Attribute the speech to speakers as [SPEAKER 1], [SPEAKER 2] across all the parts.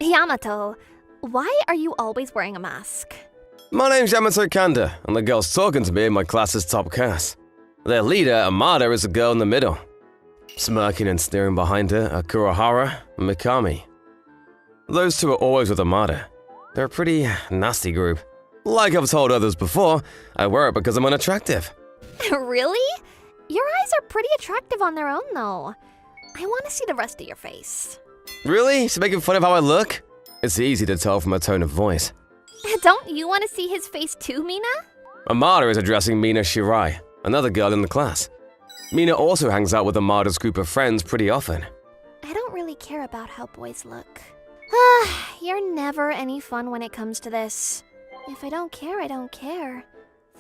[SPEAKER 1] Yamato, why are you always wearing a mask?
[SPEAKER 2] My name's Yamato Kanda, and the girls talking to me in my class's top class. Their leader, Amada, is the girl in the middle. Smirking and sneering behind her are Kurohara and Mikami. Those two are always with Amada. They're a pretty nasty group. Like I've told others before, I wear it because I'm unattractive.
[SPEAKER 1] Really? Your eyes are pretty attractive on their own, though. I want to see the rest of your face.
[SPEAKER 2] Really? She's making fun of how I look? It's easy to tell from her tone of voice.
[SPEAKER 1] Don't you want to see his face too, Mina?
[SPEAKER 2] Amada is addressing Mina Shirai, another girl in the class. Mina also hangs out with Amada's group of friends pretty often.
[SPEAKER 1] I don't really care about how boys look. You're never any fun when it comes to this. If I don't care, I don't care.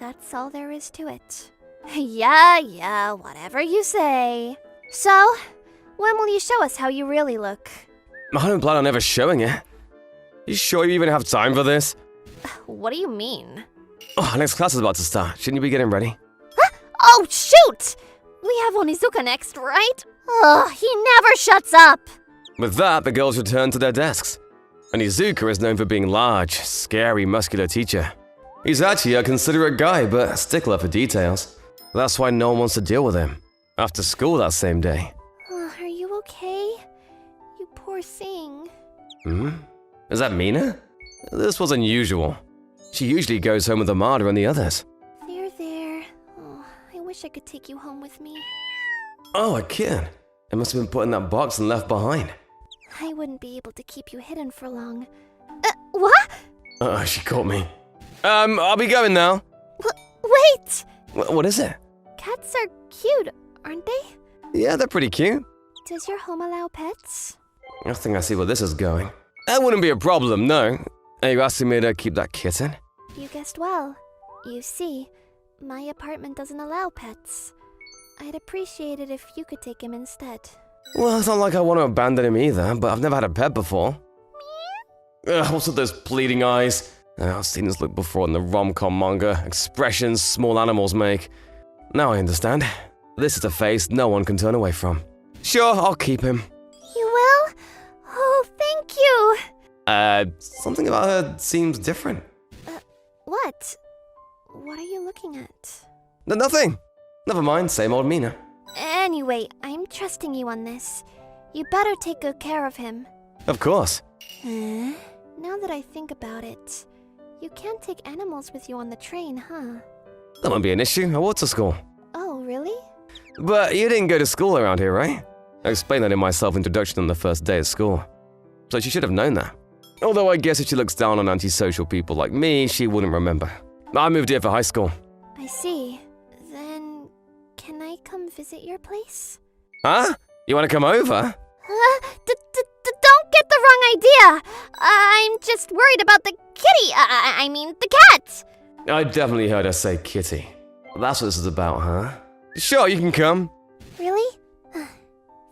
[SPEAKER 1] That's all there is to it. Yeah, whatever you say. So, when will you show us how you really look?
[SPEAKER 2] I don't plan on ever showing it. You sure you even have time for this?
[SPEAKER 1] What do you mean?
[SPEAKER 2] Oh, next class is about to start. Shouldn't you be getting ready?
[SPEAKER 1] Oh, shoot! We have Onizuka next, right? Ugh, he never shuts up!
[SPEAKER 2] With that, the girls return to their desks. Onizuka is known for being large, scary, muscular teacher. He's actually a considerate guy, but a stickler for details. That's why no one wants to deal with him. After school that same day.
[SPEAKER 1] Are you okay? You poor thing.
[SPEAKER 2] Is that Mina? This was unusual. She usually goes home with Amada and the others.
[SPEAKER 1] There. Oh, I wish I could take you home with me.
[SPEAKER 2] Oh, a kid. It must have been put in that box and left behind.
[SPEAKER 1] I wouldn't be able to keep you hidden for long. What?
[SPEAKER 2] She caught me. I'll be going now.
[SPEAKER 1] Wait!
[SPEAKER 2] What is it?
[SPEAKER 1] Cats are cute, aren't they?
[SPEAKER 2] Yeah, they're pretty cute.
[SPEAKER 1] Does your home allow pets?
[SPEAKER 2] I think I see where this is going. That wouldn't be a problem, no. Are you asking me to keep that kitten?
[SPEAKER 1] You guessed well. You see, my apartment doesn't allow pets. I'd appreciate it if you could take him instead.
[SPEAKER 2] Well, it's not like I want to abandon him either, but I've never had a pet before. What's with those pleading eyes? I've seen this look before in the RomCom manga. Expressions small animals make. Now I understand. This is a face no one can turn away from. Sure, I'll keep him.
[SPEAKER 1] You will? Oh, thank you!
[SPEAKER 2] Something about her seems different.
[SPEAKER 1] What? What are you looking at?
[SPEAKER 2] Nothing. Never mind, same old Mina.
[SPEAKER 1] Anyway, I'm trusting you on this. You better take good care of him.
[SPEAKER 2] Of course.
[SPEAKER 1] Now that I think about it, you can't take animals with you on the train, huh?
[SPEAKER 2] That won't be an issue. I walked to school.
[SPEAKER 1] Oh, really?
[SPEAKER 2] But you didn't go to school around here, right? I explained that in my self-introduction on the first day of school. So she should have known that. Although I guess if she looks down on antisocial people like me, she wouldn't remember. I moved here for high school.
[SPEAKER 1] I see. Then, can I come visit your place?
[SPEAKER 2] Huh? You want to come over?
[SPEAKER 1] Don't get the wrong idea! I'm just worried about the kitty. I mean, the cat!
[SPEAKER 2] I definitely heard her say kitty. That's what this is about, huh? Sure, you can come.
[SPEAKER 1] Really?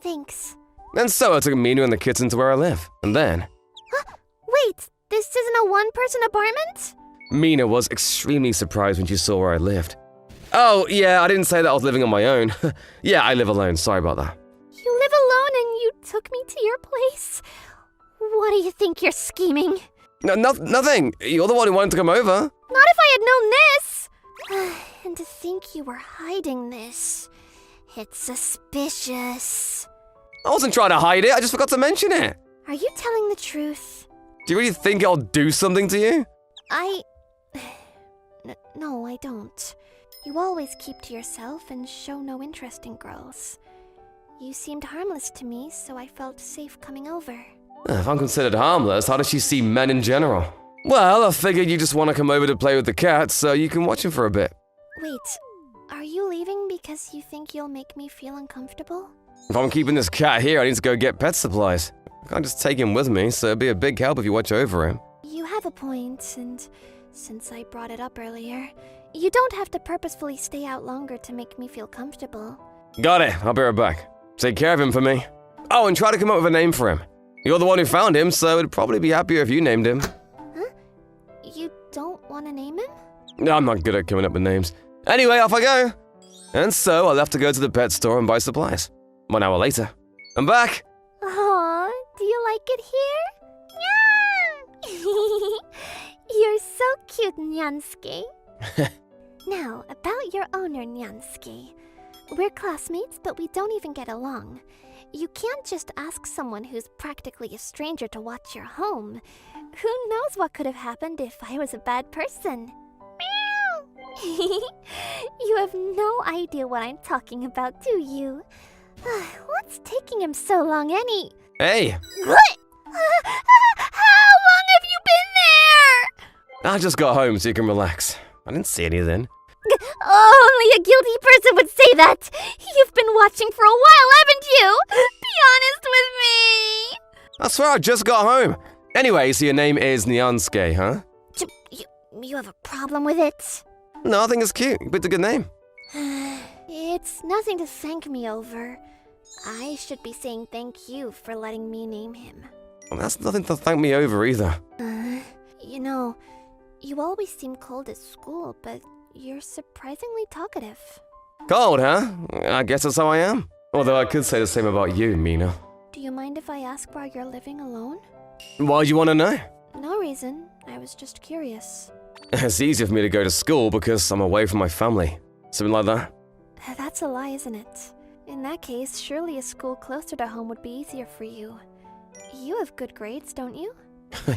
[SPEAKER 1] Thanks.
[SPEAKER 2] And so I took Mina and the kitten to where I live. And then...
[SPEAKER 1] Wait, this isn't a one-person apartment?
[SPEAKER 2] Mina was extremely surprised when she saw where I lived. Oh, yeah, I didn't say that I was living on my own. Yeah, I live alone. Sorry about that.
[SPEAKER 1] You live alone and you took me to your place? What do you think you're scheming?
[SPEAKER 2] Nothing. You're the one who wanted to come over.
[SPEAKER 1] Not if I had known this! And to think you were hiding this. It's suspicious.
[SPEAKER 2] I wasn't trying to hide it. I just forgot to mention it.
[SPEAKER 1] Are you telling the truth?
[SPEAKER 2] Do you really think I'll do something to you?
[SPEAKER 1] No, I don't. You always keep to yourself and show no interest in girls. You seemed harmless to me, so I felt safe coming over.
[SPEAKER 2] If I'm considered harmless, how does she see men in general? Well, I figured you just want to come over to play with the cat, so you can watch him for a bit.
[SPEAKER 1] Wait, are you leaving because you think you'll make me feel uncomfortable?
[SPEAKER 2] If I'm keeping this cat here, I need to go get pet supplies. I can't just take him with me, so it'd be a big help if you watch over him.
[SPEAKER 1] You have a point, and since I brought it up earlier, you don't have to purposefully stay out longer to make me feel comfortable.
[SPEAKER 2] Got it. I'll be right back. Take care of him for me. Oh, and try to come up with a name for him. You're the one who found him, so it'd probably be happier if you named him.
[SPEAKER 1] Huh? You don't want to name him?
[SPEAKER 2] No, I'm not good at coming up with names. Anyway, off I go. And so I left to go to the pet store and buy supplies. 1 hour later, I'm back.
[SPEAKER 1] Aw, do you like it here? Yeah. with Nyansuke. Now, about your owner, Nyansuke. We're classmates, but we don't even get along. You can't just ask someone who's practically a stranger to watch your home. Who knows what could have happened if I was a bad person? Meow! You have no idea what I'm talking about, do you? What's taking him so long,
[SPEAKER 2] Hey!
[SPEAKER 1] What? How long have you been there?
[SPEAKER 2] I just got home so you can relax. I didn't see anything.
[SPEAKER 1] Only a guilty person would say that. You've been watching for a while, haven't you? Be honest with me.
[SPEAKER 2] I swear I just got home. Anyway, so your name is Nyansuke, huh?
[SPEAKER 1] You have a problem with it?
[SPEAKER 2] No, I think it's cute. You picked a good name.
[SPEAKER 1] It's nothing to thank me over. I should be saying thank you for letting me name him.
[SPEAKER 2] Well, that's nothing to thank me over either.
[SPEAKER 1] You know, you always seem cold at school, but you're surprisingly talkative.
[SPEAKER 2] Cold, huh? I guess that's how I am. Although I could say the same about you, Mina.
[SPEAKER 1] Do you mind if I ask why you're living alone?
[SPEAKER 2] Why do you want to know?
[SPEAKER 1] No reason. I was just curious.
[SPEAKER 2] It's easier for me to go to school because I'm away from my family. Something like that.
[SPEAKER 1] That's a lie, isn't it? In that case, surely a school closer to home would be easier for you. You have good grades, don't you?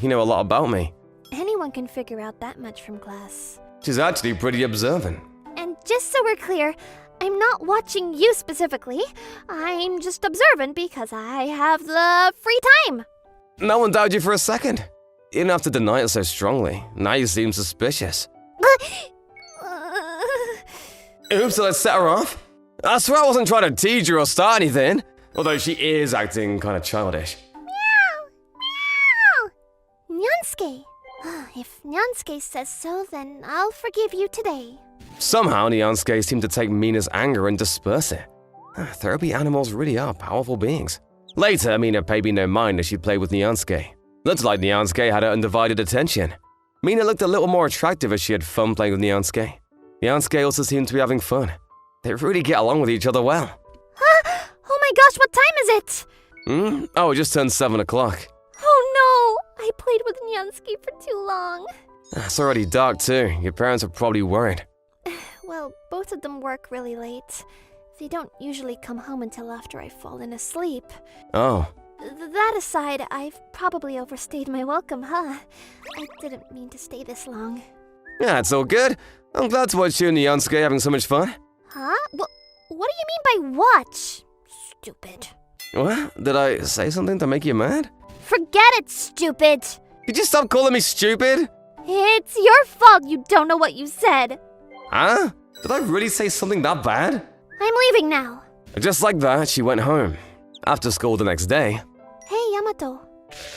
[SPEAKER 2] You know a lot about me.
[SPEAKER 1] Anyone can figure out that much from class.
[SPEAKER 2] She's actually pretty observant.
[SPEAKER 1] And just so we're clear, I'm not watching you specifically. I'm just observant because I have the free time.
[SPEAKER 2] No one doubted you for a second. You didn't have to deny it so strongly. Now you seem suspicious. Oops, so let's set her off? I swear I wasn't trying to tease her or start anything. Although she is acting kind of childish.
[SPEAKER 1] Meow! Meow! Nyansuke. If Nyansuke says so, then I'll forgive you today.
[SPEAKER 2] Somehow, Nyansuke seemed to take Mina's anger and disperse it. Therapy animals really are powerful beings. Later, Mina paid me no mind as she played with Nyansuke. Looked like Nyansuke had her undivided attention. Mina looked a little more attractive as she had fun playing with Nyansuke. Nyansuke also seemed to be having fun. They really get along with each other well.
[SPEAKER 1] Oh my gosh, what time is it?
[SPEAKER 2] Oh, it just turned 7 o'clock.
[SPEAKER 1] Oh no! I played with Nyansuke for too long.
[SPEAKER 2] It's already dark too. Your parents are probably worried.
[SPEAKER 1] Well, both of them work really late. They don't usually come home until after I've fallen asleep.
[SPEAKER 2] Oh.
[SPEAKER 1] That aside, I've probably overstayed my welcome, huh? I didn't mean to stay this long.
[SPEAKER 2] Yeah, it's all good. I'm glad to watch you and Nyansuke having so much fun.
[SPEAKER 1] Huh? What do you mean by watch? Stupid.
[SPEAKER 2] What? Did I say something to make you mad?
[SPEAKER 1] Forget it, stupid!
[SPEAKER 2] Could you stop calling me stupid?
[SPEAKER 1] It's your fault you don't know what you said.
[SPEAKER 2] Huh? Did I really say something that bad?
[SPEAKER 1] I'm leaving now.
[SPEAKER 2] Just like that, she went home. After school the next day.
[SPEAKER 1] Hey, Yamato.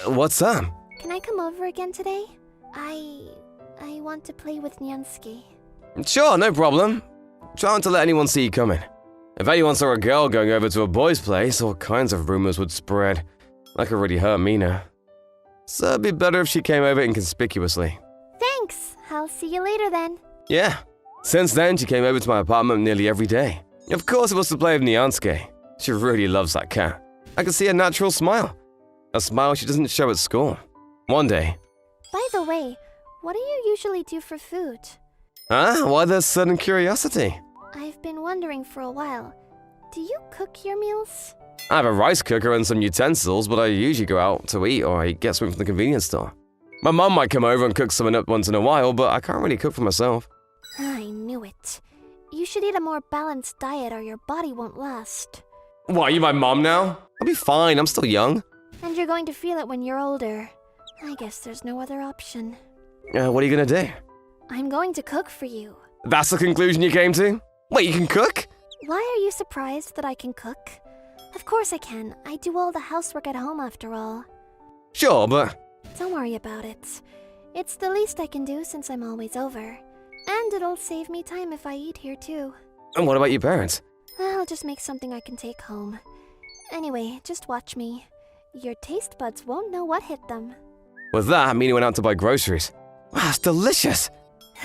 [SPEAKER 2] What's up?
[SPEAKER 1] Can I come over again today? I want to play with Nyansuke.
[SPEAKER 2] Sure, no problem. Try not to let anyone see you coming. If anyone saw a girl going over to a boy's place, all kinds of rumors would spread. That could really hurt Mina. So it'd be better if she came over inconspicuously.
[SPEAKER 1] Thanks. I'll see you later then.
[SPEAKER 2] Yeah. Since then, she came over to my apartment nearly every day. Of course, it was to play with Nyansuke. She really loves that cat. I can see a natural smile. A smile she doesn't show at school. One day.
[SPEAKER 1] By the way, what do you usually do for food?
[SPEAKER 2] Huh? Why this sudden curiosity?
[SPEAKER 1] I've been wondering for a while. Do you cook your meals?
[SPEAKER 2] I have a rice cooker and some utensils, but I usually go out to eat or I get something from the convenience store. My mum might come over and cook something up once in a while, but I can't really cook for myself.
[SPEAKER 1] I knew it. You should eat a more balanced diet or your body won't last.
[SPEAKER 2] What, are you my mom now? I'll be fine, I'm still young.
[SPEAKER 1] And you're going to feel it when you're older. I guess there's no other option.
[SPEAKER 2] What are you gonna do?
[SPEAKER 1] I'm going to cook for you.
[SPEAKER 2] That's the conclusion you came to? Wait, you can cook?
[SPEAKER 1] Why are you surprised that I can cook? Of course I can. I do all the housework at home after all.
[SPEAKER 2] Sure, but...
[SPEAKER 1] Don't worry about it. It's the least I can do since I'm always over. And it'll save me time if I eat here too.
[SPEAKER 2] And what about your parents?
[SPEAKER 1] I'll just make something I can take home. Anyway, just watch me. Your taste buds won't know what hit them.
[SPEAKER 2] With that, Mina went out to buy groceries. Wow, it's delicious!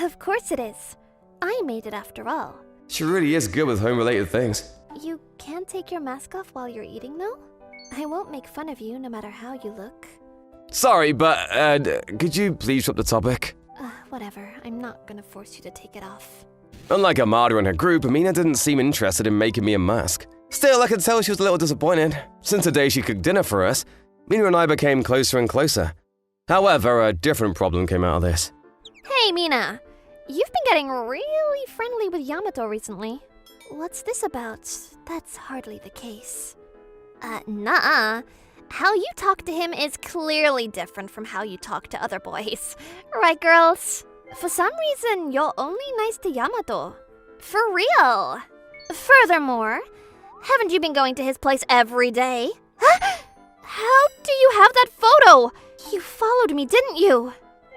[SPEAKER 1] Of course it is. I made it after all.
[SPEAKER 2] She really is good with home-related things.
[SPEAKER 1] You can't take your mask off while you're eating, though? I won't make fun of you no matter how you look.
[SPEAKER 2] Sorry, but, could you please drop the topic?
[SPEAKER 1] Whatever, I'm not gonna force you to take it off.
[SPEAKER 2] Unlike Amada and her group, Mina didn't seem interested in making me a mask. Still, I could tell she was a little disappointed. Since the day she cooked dinner for us, Mina and I became closer and closer. However, a different problem came out of this.
[SPEAKER 1] Hey, Mina! You've been getting really friendly with Yamato recently. What's this about? That's hardly the case. Nuh-uh. How you talk to him is clearly different from how you talk to other boys. Right, girls? For some reason, you're only nice to Yamato. For real. Furthermore, haven't you been going to his place every day? Huh? How do you have that photo? You followed me, didn't you?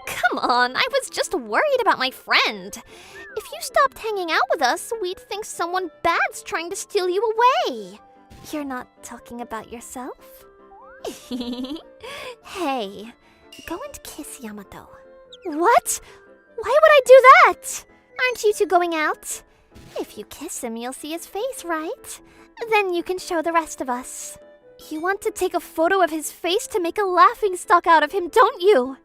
[SPEAKER 1] Come on, I was just worried about my friend. If you stopped hanging out with us, we'd think someone bad's trying to steal you away. You're not talking about yourself? Hey, go and kiss Yamato. What? Why would I do that? Aren't you two going out? If you kiss him, you'll see his face, right? Then you can show the rest of us. You want to take a photo of his face to make a laughingstock out of him, don't you?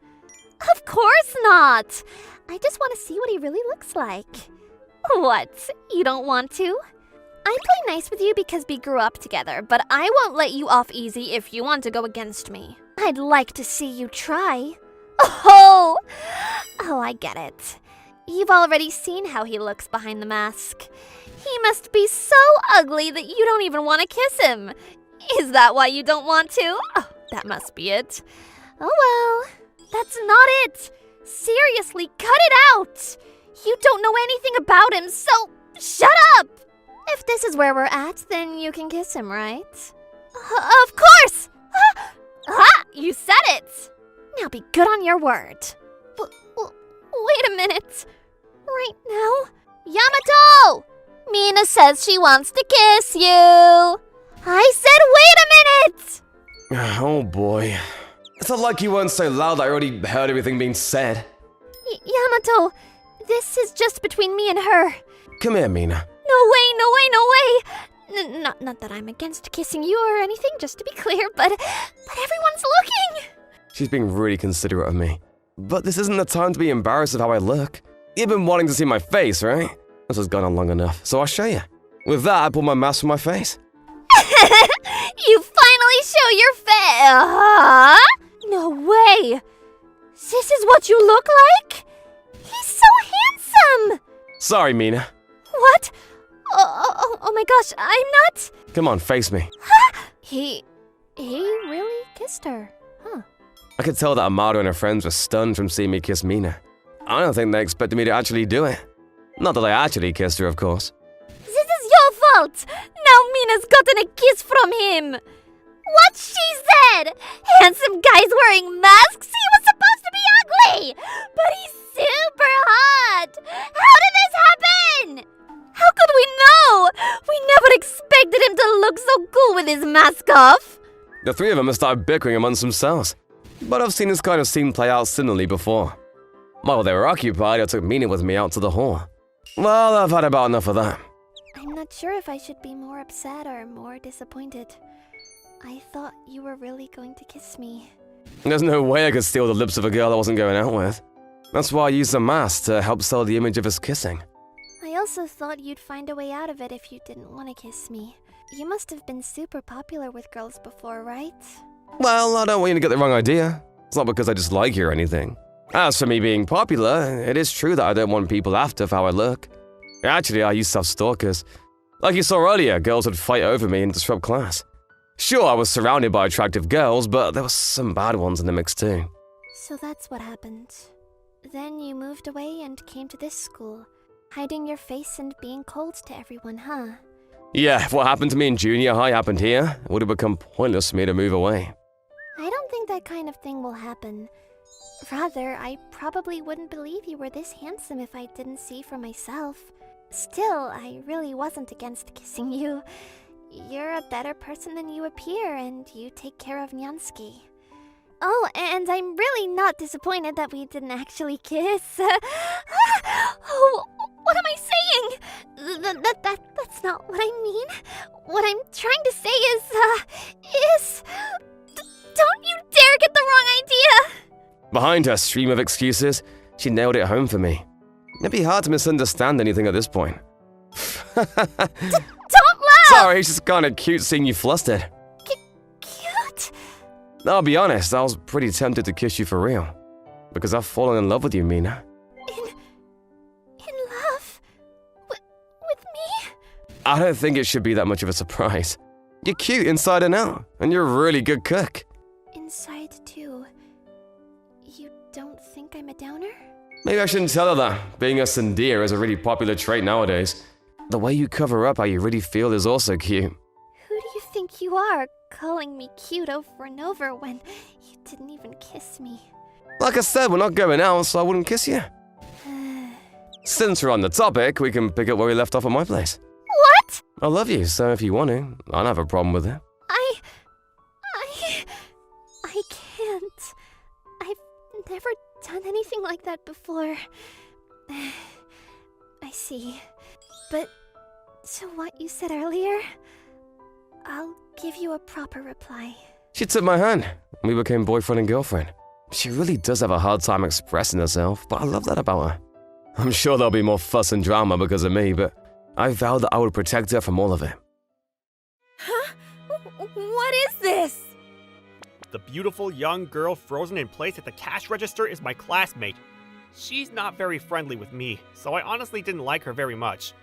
[SPEAKER 1] Of course not! I just want to see what he really looks like. What? You don't want to? I play nice with you because we grew up together, but I won't let you off easy if you want to go against me. I'd like to see you try. Oh, I get it. You've already seen how he looks behind the mask. He must be so ugly that you don't even want to kiss him. Is that why you don't want to? Oh, that must be it. Oh well, that's not it. Seriously, cut it out. You don't know anything about him, so shut up. If this is where we're at, then you can kiss him, right? Of course! You said it! Now be good on your word. Wait a minute. Right now? Yamato! Mina says she wants to kiss you. I said wait a minute!
[SPEAKER 2] Oh boy. It's not like you weren't so loud that I already heard everything being said.
[SPEAKER 1] Yamato, this is just between me and her.
[SPEAKER 2] Come here, Mina.
[SPEAKER 1] No way, no way, no way! Not that I'm against kissing you or anything, just to be clear, but everyone's looking!
[SPEAKER 2] She's being really considerate of me. But this isn't the time to be embarrassed of how I look. You've been wanting to see my face, right? This has gone on long enough, so I'll show you. With that, I pull my mask from my face.
[SPEAKER 1] You finally show your face! No way! This is what you look like? He's so handsome!
[SPEAKER 2] Sorry, Mina.
[SPEAKER 1] What? Oh my gosh, I'm not...
[SPEAKER 2] Come on, face me.
[SPEAKER 1] He really kissed her, huh?
[SPEAKER 2] I could tell that Amado and her friends were stunned from seeing me kiss Mina. I don't think they expected me to actually do it. Not that I actually kissed her, of course.
[SPEAKER 1] This is your fault! Now Mina's gotten a kiss from him! What she said! Handsome guys wearing masks? He was supposed to be ugly! But he's super hot! How did this happen? How could we know? We never expected him to look so cool with his mask off!
[SPEAKER 2] The three of them have started bickering amongst themselves. But I've seen this kind of scene play out similarly before. While they were occupied, I took Mina with me out to the hall. Well, I've had about enough of that.
[SPEAKER 1] I'm not sure if I should be more upset or more disappointed. I thought you were really going to kiss me.
[SPEAKER 2] There's no way I could steal the lips of a girl I wasn't going out with. That's why I used the mask to help sell the image of us kissing.
[SPEAKER 1] I also thought you'd find a way out of it if you didn't want to kiss me. You must have been super popular with girls before, right?
[SPEAKER 2] Well, I don't want you to get the wrong idea. It's not because I dislike you or anything. As for me being popular, it is true that I don't want people after for how I look. Actually, I used to have stalkers. Like you saw earlier, girls would fight over me and disrupt class. Sure, I was surrounded by attractive girls, but there were some bad ones in the mix too.
[SPEAKER 1] So that's what happened. Then you moved away and came to this school, hiding your face and being cold to everyone, huh?
[SPEAKER 2] Yeah, if what happened to me in junior high happened here, it would have become pointless for me to move away.
[SPEAKER 1] I don't think that kind of thing will happen. Rather, I probably wouldn't believe you were this handsome if I didn't see for myself. Still, I really wasn't against kissing you. You're a better person than you appear, and you take care of Nyansky. Oh, and I'm really not disappointed that we didn't actually kiss. Oh, what am I saying? That's not what I mean. What I'm trying to say is... Don't you dare get the wrong idea!
[SPEAKER 2] Behind her stream of excuses, she nailed it home for me. It'd be hard to misunderstand anything at this point.
[SPEAKER 1] Don't laugh!
[SPEAKER 2] Sorry, it's just kinda cute seeing you flustered.
[SPEAKER 1] Cute?
[SPEAKER 2] I'll be honest, I was pretty tempted to kiss you for real. Because I've fallen in love with you, Mina.
[SPEAKER 1] In love? With me?
[SPEAKER 2] I don't think it should be that much of a surprise. You're cute inside and out, and you're a really good cook.
[SPEAKER 1] Inside, too. You don't think I'm a downer?
[SPEAKER 2] Maybe I shouldn't tell her that. Being a Sandia is a really popular trait nowadays. The way you cover up how you really feel is also cute.
[SPEAKER 1] Who do you think you are, calling me cute over and over when you didn't even kiss me?
[SPEAKER 2] Like I said, we're not going out, so I wouldn't kiss you. Since we're on the topic, we can pick up where we left off at my place.
[SPEAKER 1] What?
[SPEAKER 2] I love you, so if you want to, I don't have a problem with it.
[SPEAKER 1] I can't. I've never done anything like that before. I see. But to what you said earlier, I'll give you a proper reply.
[SPEAKER 2] She took my hand, and we became boyfriend and girlfriend. She really does have a hard time expressing herself, but I love that about her. I'm sure there'll be more fuss and drama because of me, but I vowed that I would protect her from all of it.
[SPEAKER 3] Huh? What is this?
[SPEAKER 4] The beautiful young girl frozen in place at the cash register is my classmate. She's not very friendly with me, so I honestly didn't like her very much.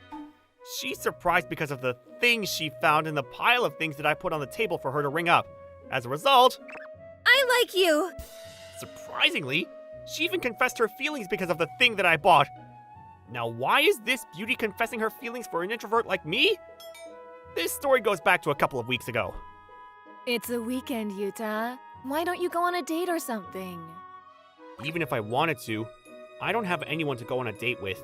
[SPEAKER 4] She's surprised because of the things she found in the pile of things that I put on the table for her to ring up. As a result,
[SPEAKER 3] I like you!
[SPEAKER 4] surprisingly, she even confessed her feelings because of the thing that I bought. Now why is this beauty confessing her feelings for an introvert like me? This story goes back to a couple of weeks ago.
[SPEAKER 3] It's a weekend, Yuta. Why don't you go on a date or something?
[SPEAKER 4] Even if I wanted to, I don't have anyone to go on a date with.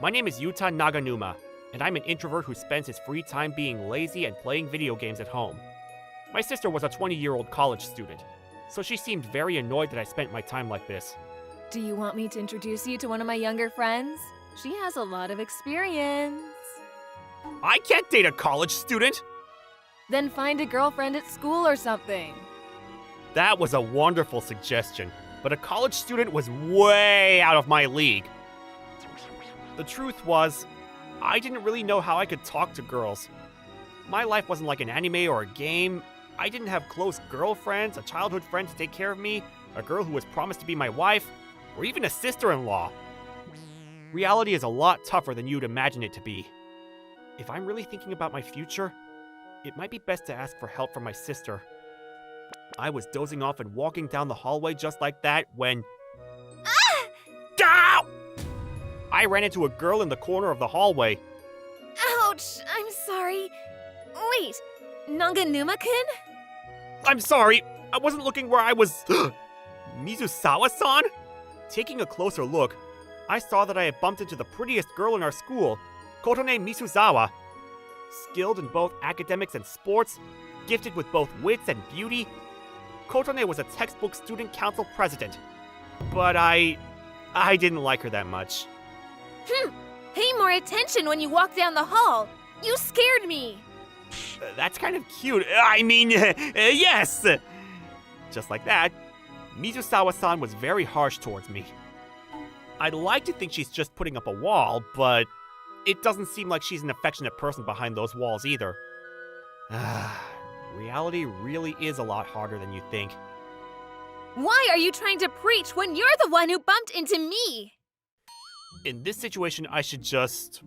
[SPEAKER 4] My name is Yuta Naganuma, and I'm an introvert who spends his free time being lazy and playing video games at home. My sister was a 20-year-old college student, so she seemed very annoyed that I spent my time like this.
[SPEAKER 3] Do you want me to introduce you to one of my younger friends? She has a lot of experience.
[SPEAKER 4] I can't date a college student!
[SPEAKER 3] Then find a girlfriend at school or something.
[SPEAKER 4] That was a wonderful suggestion, but a college student was way out of my league. The truth was, I didn't really know how I could talk to girls. My life wasn't like an anime or a game. I didn't have close girlfriends, a childhood friend to take care of me, a girl who was promised to be my wife, or even a sister-in-law. Reality is a lot tougher than you'd imagine it to be. If I'm really thinking about my future, it might be best to ask for help from my sister. I was dozing off and walking down the hallway just like that when... Ah! I ran into a girl in the corner of the hallway.
[SPEAKER 3] Ouch! I'm sorry. Wait, Naganuma-kun?
[SPEAKER 4] I'm sorry, I wasn't looking where I was... Mizusawa-san? Taking a closer look, I saw that I had bumped into the prettiest girl in our school, Kotone Misuzawa. Skilled in both academics and sports, gifted with both wits and beauty, Kotone was a textbook student council president. But I didn't like her that much.
[SPEAKER 3] Pay more attention when you walk down the hall. You scared me.
[SPEAKER 4] That's kind of cute. I mean, yes! Just like that, Mizusawa-san was very harsh towards me. I'd like to think she's just putting up a wall, but it doesn't seem like she's an affectionate person behind those walls either. Reality really is a lot harder than you think.
[SPEAKER 3] Why are you trying to preach when you're the one who bumped into me?
[SPEAKER 4] In this situation, I should just...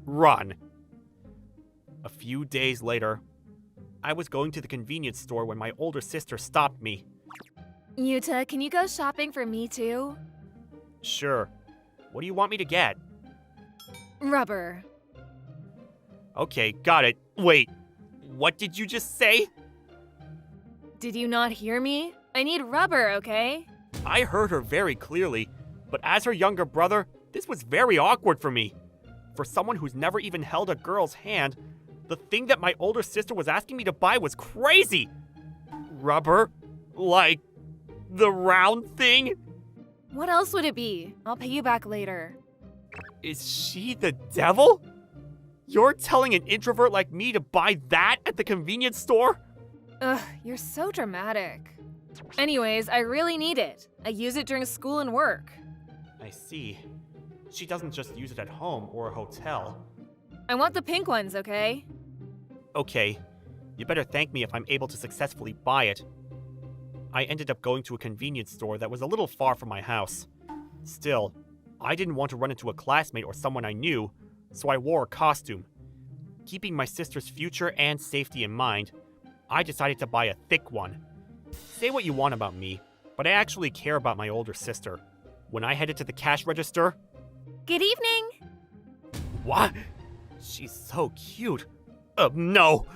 [SPEAKER 4] run. A few days later, I was going to the convenience store when my older sister stopped me.
[SPEAKER 3] Yuta, can you go shopping for me too?
[SPEAKER 4] Sure. What do you want me to get?
[SPEAKER 3] Rubber.
[SPEAKER 4] Okay, got it. Wait, what did you just say?
[SPEAKER 3] Did you not hear me? I need rubber, okay?
[SPEAKER 4] I heard her very clearly, but as her younger brother, this was very awkward for me. For someone who's never even held a girl's hand, the thing that my older sister was asking me to buy was crazy! Rubber? Like, the round thing?
[SPEAKER 3] What else would it be? I'll pay you back later.
[SPEAKER 4] Is she the devil? You're telling an introvert like me to buy that at the convenience store?
[SPEAKER 3] Ugh, you're so dramatic. Anyways, I really need it. I use it during school and work.
[SPEAKER 4] I see. She doesn't just use it at home or a hotel.
[SPEAKER 3] I want the pink ones, okay?
[SPEAKER 4] Okay, you better thank me if I'm able to successfully buy it. I ended up going to a convenience store that was a little far from my house. Still, I didn't want to run into a classmate or someone I knew, so I wore a costume. Keeping my sister's future and safety in mind, I decided to buy a thick one. Say what you want about me, but I actually care about my older sister. When I headed to the cash register...
[SPEAKER 1] Good evening.
[SPEAKER 4] What? She's so cute. No.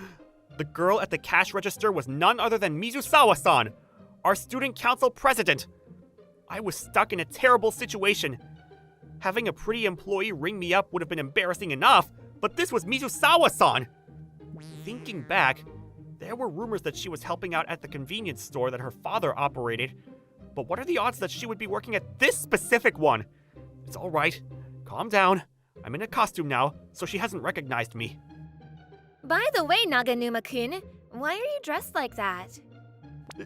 [SPEAKER 4] The girl at the cash register was none other than Mizusawa-san, our student council president. I was stuck in a terrible situation. Having a pretty employee ring me up would have been embarrassing enough, but this was Mizusawa-san. Thinking back, there were rumors that she was helping out at the convenience store that her father operated, but what are the odds that she would be working at this specific one? It's all right. Calm down. I'm in a costume now, so she hasn't recognized me.
[SPEAKER 1] By the way, Naganuma-kun, why are you dressed like that?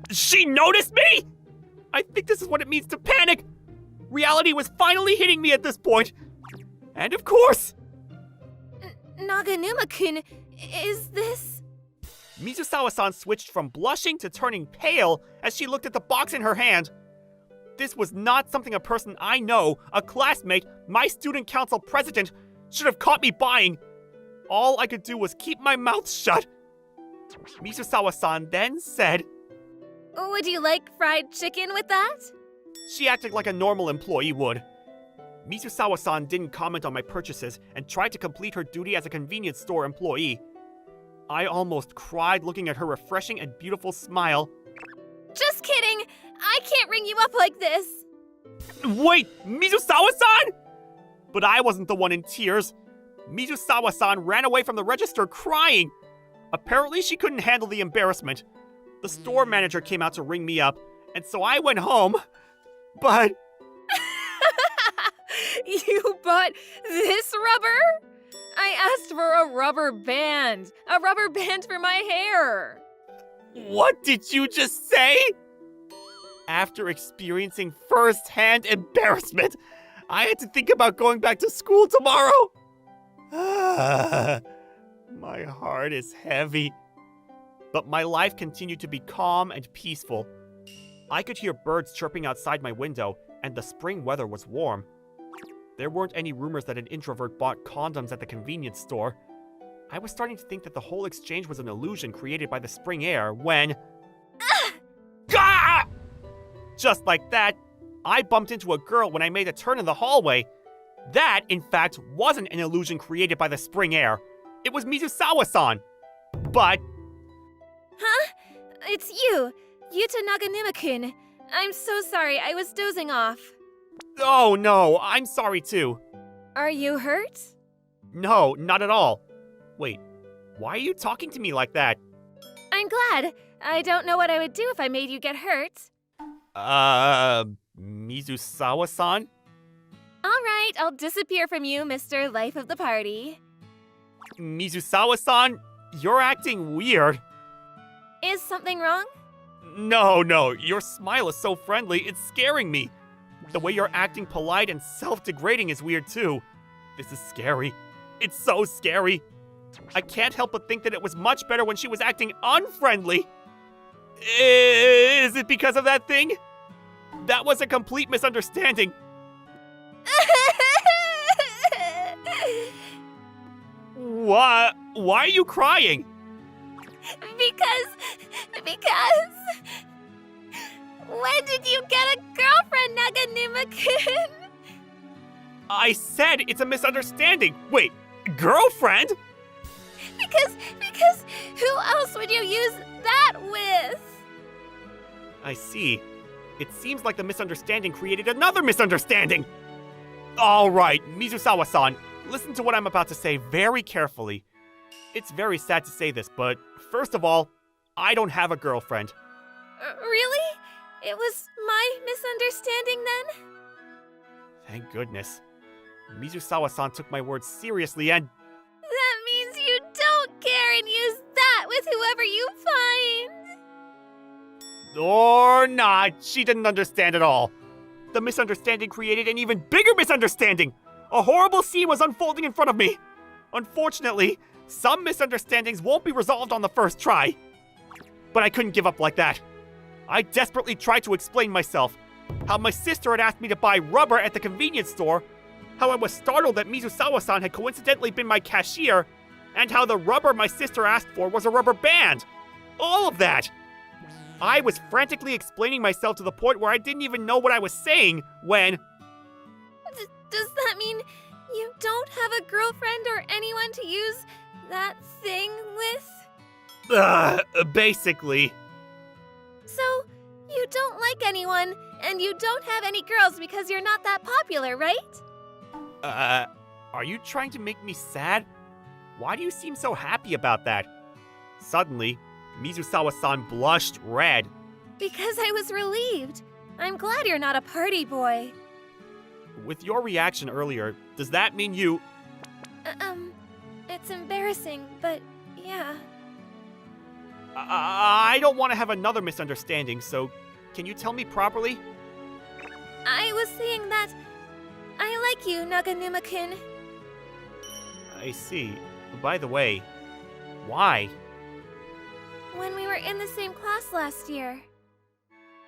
[SPEAKER 4] She noticed me?! I think this is what it means to panic! Reality was finally hitting me at this point! And of course!
[SPEAKER 1] Naganuma-kun, is this...
[SPEAKER 4] Mizusawa-san switched from blushing to turning pale as she looked at the box in her hand. This was not something a person I know, a classmate, my student council president, should have caught me buying. All I could do was keep my mouth shut. Mizusawa-san then said,
[SPEAKER 1] Would you like fried chicken with that?
[SPEAKER 4] She acted like a normal employee would. Mizusawa-san didn't comment on my purchases and tried to complete her duty as a convenience store employee. I almost cried looking at her refreshing and beautiful smile.
[SPEAKER 1] Just kidding! I can't ring you up like this!
[SPEAKER 4] Wait, Mizusawa-san?! But I wasn't the one in tears. Mizusawa-san ran away from the register crying. Apparently she couldn't handle the embarrassment. The store manager came out to ring me up, and so I went home. But...
[SPEAKER 3] You bought this rubber? I asked for a rubber band for my hair.
[SPEAKER 4] What did you just say? After experiencing first-hand embarrassment, I had to think about going back to school tomorrow. My heart is heavy. But my life continued to be calm and peaceful. I could hear birds chirping outside my window, and the spring weather was warm. There weren't any rumors that an introvert bought condoms at the convenience store. I was starting to think that the whole exchange was an illusion created by the spring air when... Gah! Just like that, I bumped into a girl when I made a turn in the hallway. That, in fact, wasn't an illusion created by the spring air. It was Mizusawa-san. But...
[SPEAKER 1] Huh? It's you! Yuta Naganuma-kun. I'm so sorry, I was dozing off.
[SPEAKER 4] Oh no, I'm sorry too.
[SPEAKER 1] Are you hurt?
[SPEAKER 4] No, not at all. Wait, why are you talking to me like that?
[SPEAKER 1] I'm glad. I don't know what I would do if I made you get hurt.
[SPEAKER 4] Mizusawa-san?
[SPEAKER 1] Alright, I'll disappear from you, Mr. Life of the Party.
[SPEAKER 4] Mizusawa-san, you're acting weird.
[SPEAKER 1] Is something wrong?
[SPEAKER 4] No, your smile is so friendly, it's scaring me. The way you're acting polite and self-degrading is weird too. This is scary. It's so scary. I can't help but think that it was much better when she was acting unfriendly. Is it because of that thing? That was a complete misunderstanding. What? Why are you crying?
[SPEAKER 1] Because... When did you get a girlfriend, Naganuma-kun?
[SPEAKER 4] I said it's a misunderstanding. Wait, girlfriend?
[SPEAKER 1] Because who else would you use that with?
[SPEAKER 4] I see. It seems like the misunderstanding created another misunderstanding. All right, Mizusawa-san, listen to what I'm about to say very carefully. It's very sad to say this, but first of all, I don't have a girlfriend.
[SPEAKER 1] Really? It was my misunderstanding then?
[SPEAKER 4] Thank goodness. Mizusawa-san took my words seriously and...
[SPEAKER 1] That means you don't care and use that with whoever you find.
[SPEAKER 4] Or not, she didn't understand at all. The misunderstanding created an even bigger misunderstanding! A horrible scene was unfolding in front of me! Unfortunately, some misunderstandings won't be resolved on the first try. But I couldn't give up like that. I desperately tried to explain myself. How my sister had asked me to buy rubber at the convenience store, how I was startled that Mizusawa-san had coincidentally been my cashier, and how the rubber my sister asked for was a rubber band. All of that! I was frantically explaining myself to the point where I didn't even know what I was saying when...
[SPEAKER 3] Does that mean you don't have a girlfriend or anyone to use that thing with?
[SPEAKER 4] Basically.
[SPEAKER 3] So, you don't like anyone, and you don't have any girls because you're not that popular, right?
[SPEAKER 4] Are you trying to make me sad? Why do you seem so happy about that? Suddenly, Mizusawa-san blushed red.
[SPEAKER 3] Because I was relieved. I'm glad you're not a party boy.
[SPEAKER 4] With your reaction earlier, does that mean you...
[SPEAKER 3] It's embarrassing, but yeah.
[SPEAKER 4] I don't want to have another misunderstanding, so can you tell me properly?
[SPEAKER 3] I was saying that I like you, Naganuma-kun.
[SPEAKER 4] I see. By the way, why?
[SPEAKER 3] When we were in the same class last year.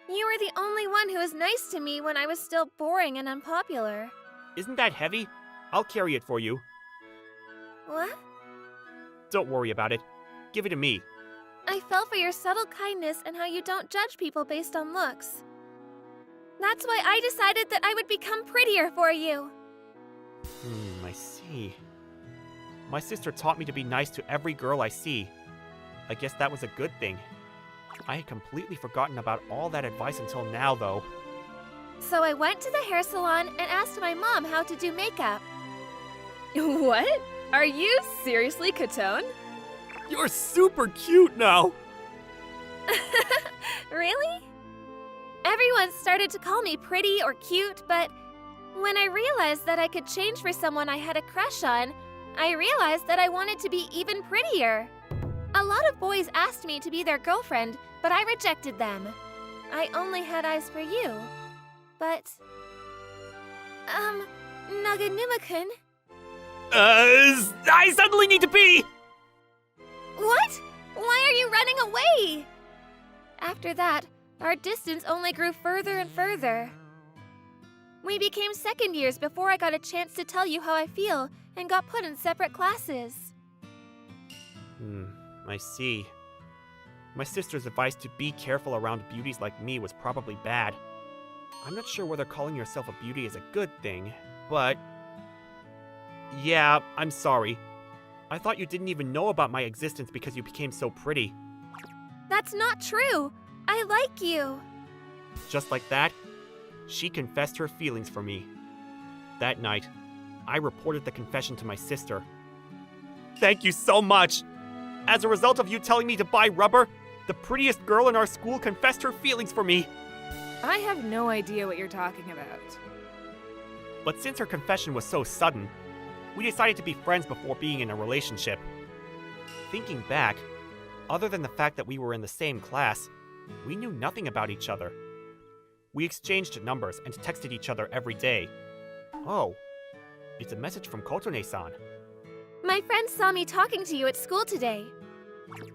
[SPEAKER 3] You were the only one who was nice to me when I was still boring and unpopular.
[SPEAKER 4] Isn't that heavy? I'll carry it for you.
[SPEAKER 3] What?
[SPEAKER 4] Don't worry about it. Give it to me.
[SPEAKER 3] I fell for your subtle kindness and how you don't judge people based on looks. That's why I decided that I would become prettier for you.
[SPEAKER 4] I see. My sister taught me to be nice to every girl I see. I guess that was a good thing. I had completely forgotten about all that advice until now, though.
[SPEAKER 3] So I went to the hair salon and asked my mom how to do makeup.
[SPEAKER 5] What? Are you seriously Kanon?
[SPEAKER 4] You're super cute now!
[SPEAKER 3] Really? Everyone started to call me pretty or cute, but when I realized that I could change for someone I had a crush on, I realized that I wanted to be even prettier. A lot of boys asked me to be their girlfriend, but I rejected them. I only had eyes for you. But... Naganuma-kun?
[SPEAKER 4] I suddenly need to pee!
[SPEAKER 3] What? Why are you running away? After that, our distance only grew further and further. We became second years before I got a chance to tell you how I feel and got put in separate classes.
[SPEAKER 4] I see. My sister's advice to be careful around beauties like me was probably bad. I'm not sure whether calling yourself a beauty is a good thing, but... Yeah, I'm sorry. I thought you didn't even know about my existence because you became so pretty.
[SPEAKER 3] That's not true. I like you.
[SPEAKER 4] Just like that, she confessed her feelings for me. That night, I reported the confession to my sister. Thank you so much! As a result of you telling me to buy rubber, the prettiest girl in our school confessed her feelings for me.
[SPEAKER 5] I have no idea what you're talking about.
[SPEAKER 4] But since her confession was so sudden, we decided to be friends before being in a relationship. Thinking back, other than the fact that we were in the same class, we knew nothing about each other. We exchanged numbers and texted each other every day. Oh, it's a message from Kotone-san.
[SPEAKER 3] My friend saw me talking to you at school today.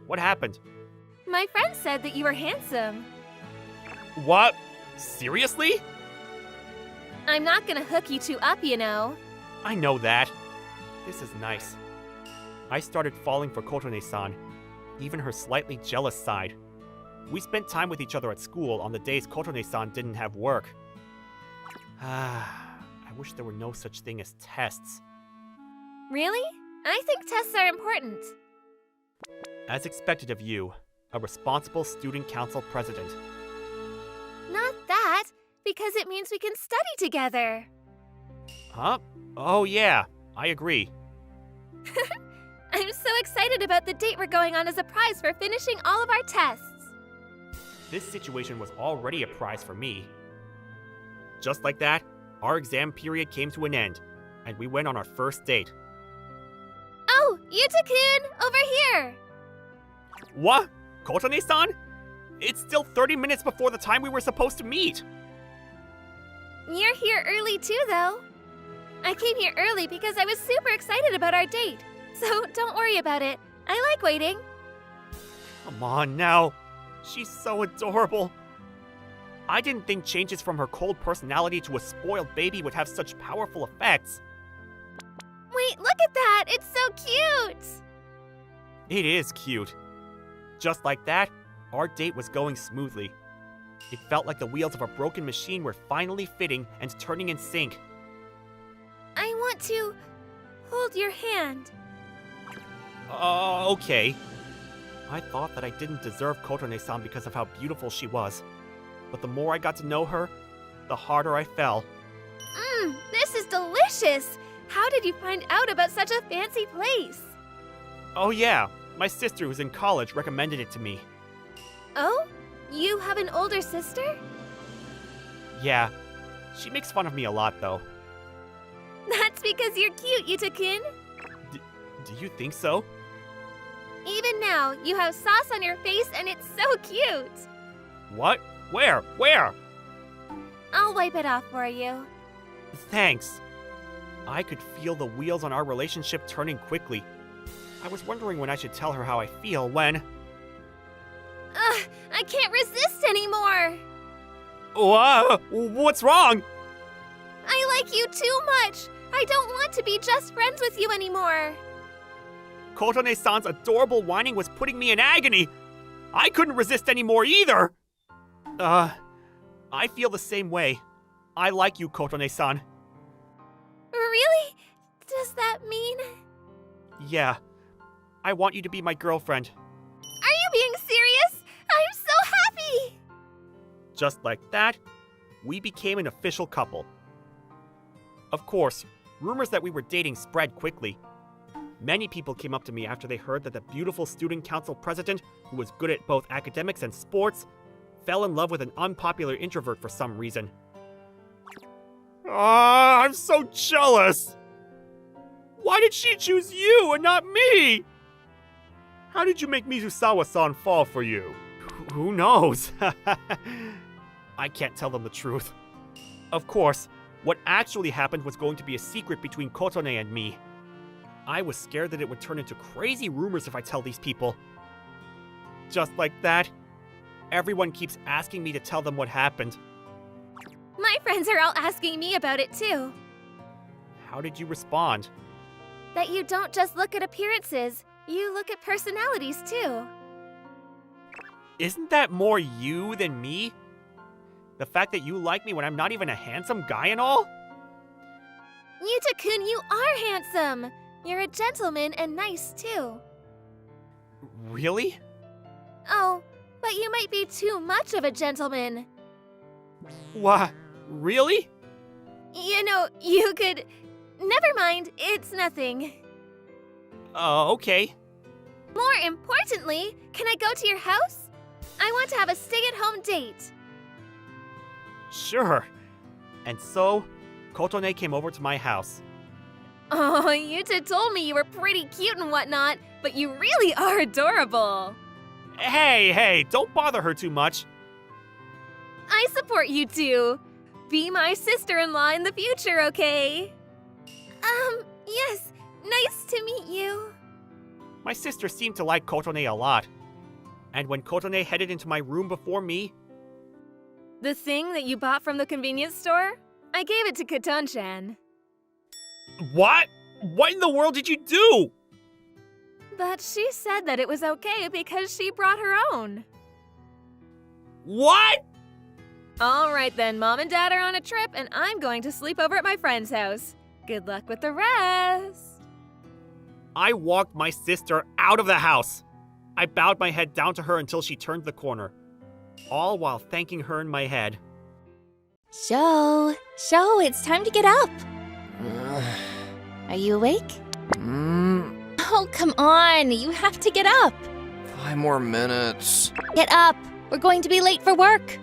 [SPEAKER 4] What happened?
[SPEAKER 3] My friend said that you were handsome.
[SPEAKER 4] What? Seriously?
[SPEAKER 3] I'm not gonna hook you two up, you know.
[SPEAKER 4] I know that. This is nice. I started falling for Kotone-san, even her slightly jealous side. We spent time with each other at school on the days Kotone-san didn't have work. I wish there were no such thing as tests.
[SPEAKER 3] Really? I think tests are important.
[SPEAKER 4] As expected of you, a responsible student council president.
[SPEAKER 3] Not that, because it means we can study together.
[SPEAKER 4] Huh? Oh yeah, I agree.
[SPEAKER 3] I'm so excited about the date we're going on as a prize for finishing all of our tests.
[SPEAKER 4] This situation was already a prize for me. Just like that, our exam period came to an end, and we went on our first date.
[SPEAKER 3] Oh, Yuta-kun, over here!
[SPEAKER 4] What? Kotone-san? It's still 30 minutes before the time we were supposed to meet.
[SPEAKER 3] You're here early too, though. I came here early because I was super excited about our date. So don't worry about it. I like waiting.
[SPEAKER 4] Come on now. She's so adorable. I didn't think changes from her cold personality to a spoiled baby would have such powerful effects.
[SPEAKER 3] Wait, look at that! It's so cute!
[SPEAKER 4] It is cute. Just like that, our date was going smoothly. It felt like the wheels of a broken machine were finally fitting and turning in sync.
[SPEAKER 3] I want to hold your hand.
[SPEAKER 4] Okay. I thought that I didn't deserve Kotone-san because of how beautiful she was. But the more I got to know her, the harder I fell.
[SPEAKER 3] This is delicious! How did you find out about such a fancy place?
[SPEAKER 4] Oh yeah, my sister who's in college recommended it to me.
[SPEAKER 3] Oh? You have an older sister?
[SPEAKER 4] Yeah, she makes fun of me a lot though.
[SPEAKER 3] That's because you're cute, Yuta-kun.
[SPEAKER 4] Do you think so?
[SPEAKER 3] Even now, you have sauce on your face and it's so cute.
[SPEAKER 4] What? Where? Where?
[SPEAKER 3] I'll wipe it off for you.
[SPEAKER 4] Thanks. I could feel the wheels on our relationship turning quickly. I was wondering when I should tell her how I feel when...
[SPEAKER 3] I can't resist anymore!
[SPEAKER 4] What's wrong?
[SPEAKER 3] I like you too much! I don't want to be just friends with you anymore!
[SPEAKER 4] Kotone-san's adorable whining was putting me in agony! I couldn't resist anymore either! I feel the same way. I like you, Kotone-san.
[SPEAKER 3] Really? Does that mean...
[SPEAKER 4] Yeah. I want you to be my girlfriend.
[SPEAKER 3] Are you being serious? I'm so happy!
[SPEAKER 4] Just like that, we became an official couple. Of course, rumors that we were dating spread quickly. Many people came up to me after they heard that the beautiful student council president, who was good at both academics and sports, fell in love with an unpopular introvert for some reason. I'm so jealous! Why did she choose you and not me? How did you make Mizusawa-san fall for you? Who knows? I can't tell them the truth. Of course, what actually happened was going to be a secret between Kotone and me. I was scared that it would turn into crazy rumors if I tell these people. Just like that, everyone keeps asking me to tell them what happened.
[SPEAKER 3] My friends are all asking me about it too.
[SPEAKER 4] How did you respond?
[SPEAKER 3] That you don't just look at appearances, you look at personalities too.
[SPEAKER 4] Isn't that more you than me? The fact that you like me when I'm not even a handsome guy and all?
[SPEAKER 3] Yuta-kun, you are handsome! You're a gentleman and nice too.
[SPEAKER 4] Really?
[SPEAKER 3] Oh, but you might be too much of a gentleman.
[SPEAKER 4] What? Really?
[SPEAKER 3] You know, you could... Never mind, it's nothing.
[SPEAKER 4] Okay.
[SPEAKER 3] More importantly, can I go to your house? I want to have a stay-at-home date.
[SPEAKER 4] Sure. And so, Kotone came over to my house.
[SPEAKER 5] Oh, Yuta told me you were pretty cute and whatnot, but you really are adorable.
[SPEAKER 4] Hey, don't bother her too much.
[SPEAKER 5] I support you too. Be my sister-in-law in the future, okay?
[SPEAKER 3] Yes, nice to meet you.
[SPEAKER 4] My sister seemed to like Kotone a lot. And when Kotone headed into my room before me...
[SPEAKER 5] The thing that you bought from the convenience store? I gave it to Katon-chan.
[SPEAKER 4] What? What in the world did you do?
[SPEAKER 5] But she said that it was okay because she brought her own.
[SPEAKER 4] What?
[SPEAKER 5] All right then, Mom and Dad are on a trip and I'm going to sleep over at my friend's house. Good luck with the rest.
[SPEAKER 4] I walked my sister out of the house. I bowed my head down to her until she turned the corner, all while thanking her in my head.
[SPEAKER 6] Sho, it's time to get up. Are you awake? Oh, come on, you have to get up.
[SPEAKER 7] 5 more minutes.
[SPEAKER 6] Get up, we're going to be late for work.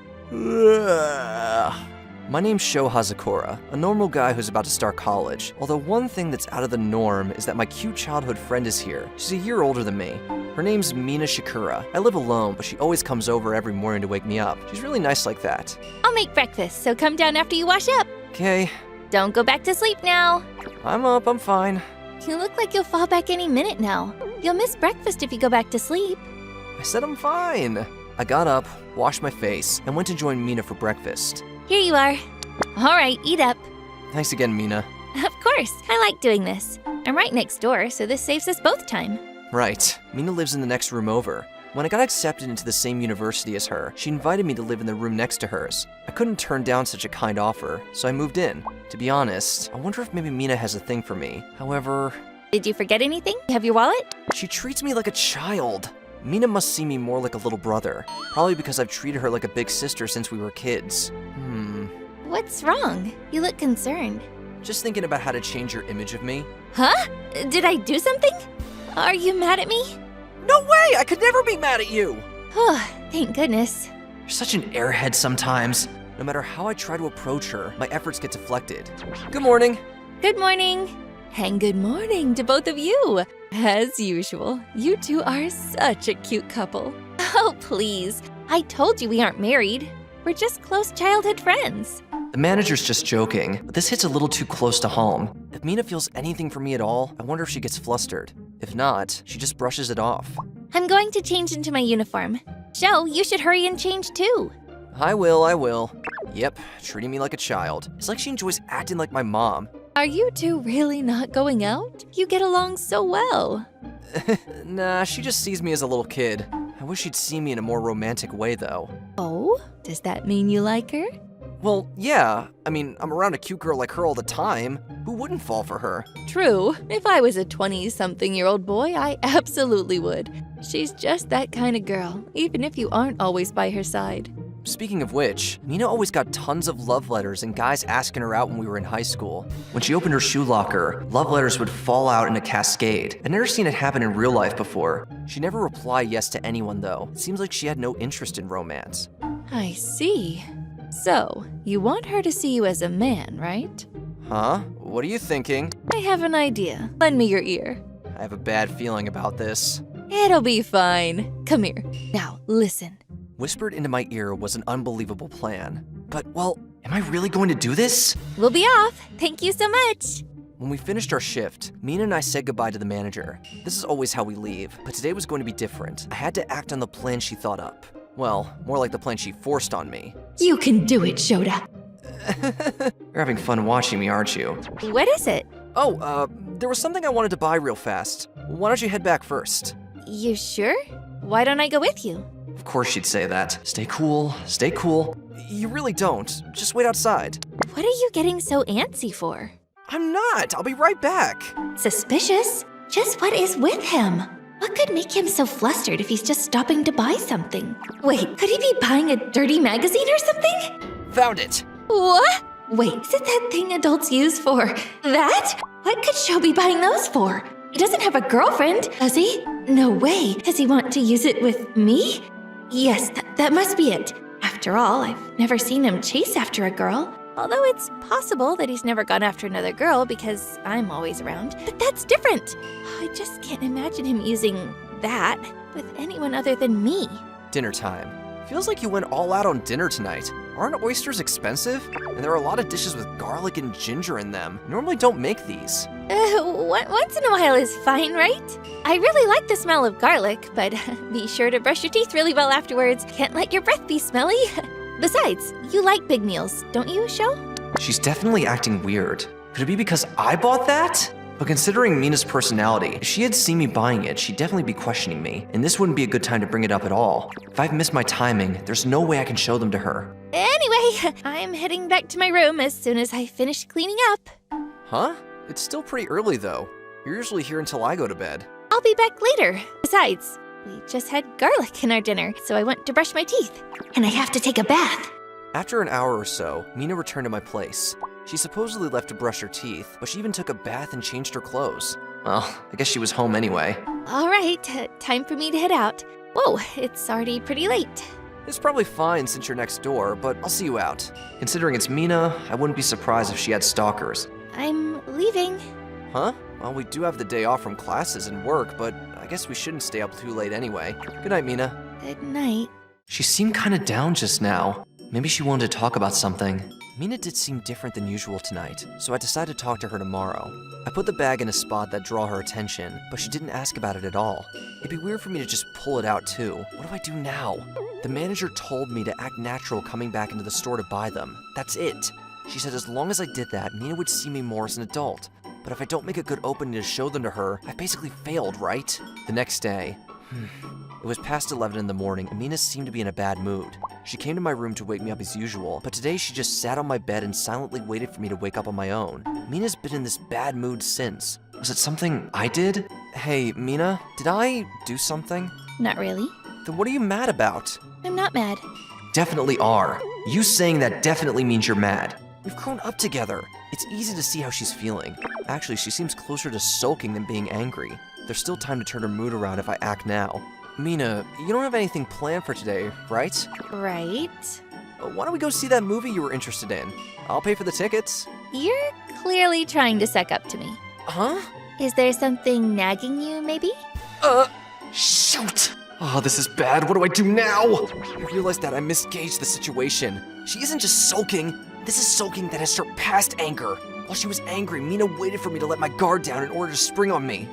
[SPEAKER 7] My name's Sho Hazakura, a normal guy who's about to start college. Although one thing that's out of the norm is that my cute childhood friend is here. She's a year older than me. Her name's Mina Shikura. I live alone, but she always comes over every morning to wake me up. She's really nice like that.
[SPEAKER 6] I'll make breakfast, so come down after you wash up.
[SPEAKER 7] Okay,
[SPEAKER 6] Don't go back to sleep now.
[SPEAKER 7] I'm up, I'm fine.
[SPEAKER 6] You look like you'll fall back any minute now. You'll miss breakfast if you go back to sleep.
[SPEAKER 7] I said I'm fine. I got up, washed my face, and went to join Mina for breakfast.
[SPEAKER 6] Here you are. All right, eat up.
[SPEAKER 7] Thanks again, Mina.
[SPEAKER 6] Of course, I like doing this. I'm right next door, so this saves us both time.
[SPEAKER 7] Right, Mina lives in the next room over. When I got accepted into the same university as her, she invited me to live in the room next to hers. I couldn't turn down such a kind offer, so I moved in. To be honest, I wonder if maybe Mina has a thing for me. However,
[SPEAKER 6] Did you forget anything? You have your wallet?
[SPEAKER 7] she treats me like a child. Mina must see me more like a little brother, probably because I've treated her like a big sister since we were kids.
[SPEAKER 6] What's wrong? You look concerned.
[SPEAKER 7] Just thinking about how to change your image of me.
[SPEAKER 6] Huh? Did I do something? Are you mad at me?
[SPEAKER 7] No way! I could never be mad at you!
[SPEAKER 6] Oh, thank goodness.
[SPEAKER 7] You're such an airhead sometimes. No matter how I try to approach her, my efforts get deflected. Good morning.
[SPEAKER 6] Good morning. And good morning to both of you. As usual, you two are such a cute couple. Oh, please. I told you we aren't married. We're just close childhood friends.
[SPEAKER 7] The manager's just joking, but this hits a little too close to home. If Mina feels anything for me at all, I wonder if she gets flustered. If not, she just brushes it off.
[SPEAKER 6] I'm going to change into my uniform. Joe, you should hurry and change too.
[SPEAKER 7] I will. Yep, treating me like a child. It's like she enjoys acting like my mom.
[SPEAKER 6] Are you two really not going out? You get along so well.
[SPEAKER 7] Nah, she just sees me as a little kid. I wish she'd see me in a more romantic way, though.
[SPEAKER 6] Oh? Does that mean you like her?
[SPEAKER 7] Well, yeah. I mean, I'm around a cute girl like her all the time. Who wouldn't fall for her?
[SPEAKER 6] True. If I was a 20-something-year-old boy, I absolutely would. She's just that kind of girl, even if you aren't always by her side.
[SPEAKER 7] Speaking of which, Mina always got tons of love letters and guys asking her out when we were in high school. When she opened her shoe locker, love letters would fall out in a cascade. I'd never seen it happen in real life before. She never replied yes to anyone though. It seems like she had no interest in romance.
[SPEAKER 6] I see. So, you want her to see you as a man, right?
[SPEAKER 7] Huh? What are you thinking?
[SPEAKER 6] I have an idea. Lend me your ear.
[SPEAKER 7] I have a bad feeling about this.
[SPEAKER 6] It'll be fine. Come here. Now, listen.
[SPEAKER 7] Whispered into my ear was an unbelievable plan. But, well, am I really going to do this?
[SPEAKER 6] We'll be off. Thank you so much.
[SPEAKER 7] When we finished our shift, Mina and I said goodbye to the manager. This is always how we leave, but today was going to be different. I had to act on the plan she thought up. Well, more like the plan she forced on me.
[SPEAKER 6] You can do it, Shota.
[SPEAKER 7] You're having fun watching me, aren't you?
[SPEAKER 6] What is it?
[SPEAKER 7] Oh, there was something I wanted to buy real fast. Why don't you head back first?
[SPEAKER 6] You sure? Why don't I go with you?
[SPEAKER 7] Of course she'd say that. Stay cool, stay cool. You really don't. Just wait outside.
[SPEAKER 6] What are you getting so antsy for?
[SPEAKER 7] I'm not. I'll be right back.
[SPEAKER 6] Suspicious? Just what is with him? What could make him so flustered if he's just stopping to buy something? Wait, could he be buying a dirty magazine or something?
[SPEAKER 7] Found it.
[SPEAKER 6] What? Wait, is it that thing adults use for that? What could Sho be buying those for? He doesn't have a girlfriend, does he? No way. Does he want to use it with me? Yes, that must be it. After all, I've never seen him chase after a girl. Although it's possible that he's never gone after another girl because I'm always around. But that's different. I just can't imagine him using that with anyone other than me.
[SPEAKER 7] Dinner time. Feels like you went all out on dinner tonight. Aren't oysters expensive? And there are a lot of dishes with garlic and ginger in them. You normally don't make these.
[SPEAKER 6] Once in a while is fine, right? I really like the smell of garlic, but be sure to brush your teeth really well afterwards. Can't let your breath be smelly. Besides, you like big meals, don't you, Sho?
[SPEAKER 7] She's definitely acting weird. Could it be because I bought that? But considering Mina's personality, if she had seen me buying it, she'd definitely be questioning me, and this wouldn't be a good time to bring it up at all. If I've missed my timing, there's no way I can show them to her.
[SPEAKER 6] Anyway, I'm heading back to my room as soon as I finish cleaning up.
[SPEAKER 7] Huh? It's still pretty early though. You're usually here until I go to bed.
[SPEAKER 6] I'll be back later. Besides, we just had garlic in our dinner, so I went to brush my teeth. And I have to take a bath.
[SPEAKER 7] After an hour or so, Mina returned to my place. She supposedly left to brush her teeth, but she even took a bath and changed her clothes. Well, I guess she was home anyway.
[SPEAKER 6] All right, time for me to head out. Whoa, it's already pretty late.
[SPEAKER 7] It's probably fine since you're next door, but I'll see you out. Considering it's Mina, I wouldn't be surprised if she had stalkers.
[SPEAKER 6] I'm leaving.
[SPEAKER 7] Huh? Well, we do have the day off from classes and work, but I guess we shouldn't stay up too late anyway. Good night, Mina.
[SPEAKER 6] Good night.
[SPEAKER 7] She seemed kinda down just now. Maybe she wanted to talk about something. Mina did seem different than usual tonight, so I decided to talk to her tomorrow. I put the bag in a spot that draw her attention, but she didn't ask about it at all. It'd be weird for me to just pull it out too. What do I do now? The manager told me to act natural coming back into the store to buy them. That's it. She said as long as I did that, Mina would see me more as an adult. But if I don't make a good opening to show them to her, I basically failed, right? The next day, it was past 11 in the morning and Mina seemed to be in a bad mood. She came to my room to wake me up as usual, but today she just sat on my bed and silently waited for me to wake up on my own. Mina's been in this bad mood since. Was it something I did? Hey, Mina, did I do something?
[SPEAKER 6] Not really.
[SPEAKER 7] Then what are you mad about?
[SPEAKER 6] I'm not mad.
[SPEAKER 7] Definitely are. You saying that definitely means you're mad. We've grown up together. It's easy to see how she's feeling. Actually, she seems closer to sulking than being angry. There's still time to turn her mood around if I act now. Mina, you don't have anything planned for today, right?
[SPEAKER 6] Right?
[SPEAKER 7] Why don't we go see that movie you were interested in? I'll pay for the tickets.
[SPEAKER 6] You're clearly trying to suck up to me.
[SPEAKER 7] Huh?
[SPEAKER 6] Is there something nagging you, maybe?
[SPEAKER 7] Shoot! Oh, this is bad. What do I do now? I realized that I misgauged the situation. She isn't just sulking. This is sulking that has surpassed anger. While she was angry, Mina waited for me to let my guard down in order to spring on me.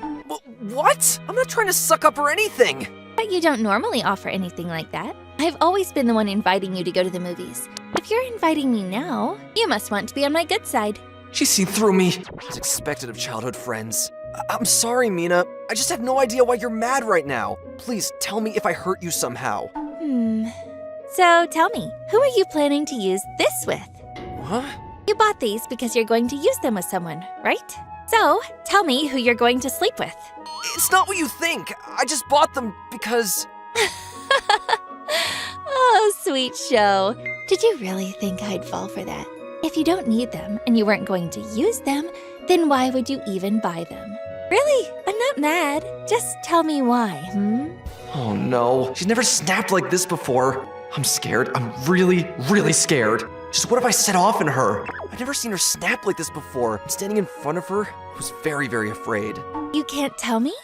[SPEAKER 7] What? I'm not trying to suck up or anything.
[SPEAKER 6] But you don't normally offer anything like that. I've always been the one inviting you to go to the movies. If you're inviting me now, you must want to be on my good side.
[SPEAKER 7] She's seen through me. As expected of childhood friends. I'm sorry, Mina. I just have no idea why you're mad right now. Please tell me if I hurt you somehow.
[SPEAKER 6] So tell me, who are you planning to use this with?
[SPEAKER 7] What?
[SPEAKER 6] You bought these because you're going to use them with someone, right? So tell me who you're going to sleep with.
[SPEAKER 7] It's not what you think. I just bought them because...
[SPEAKER 6] Oh, sweet show. Did you really think I'd fall for that? If you don't need them and you weren't going to use them, then why would you even buy them? Really, I'm not mad. Just tell me why,
[SPEAKER 7] Oh no, she's never snapped like this before. I'm scared. I'm really, really scared. Just what if I set off in her? I've never seen her snap like this before. Standing in front of her, I was very, very afraid.
[SPEAKER 6] You can't tell me?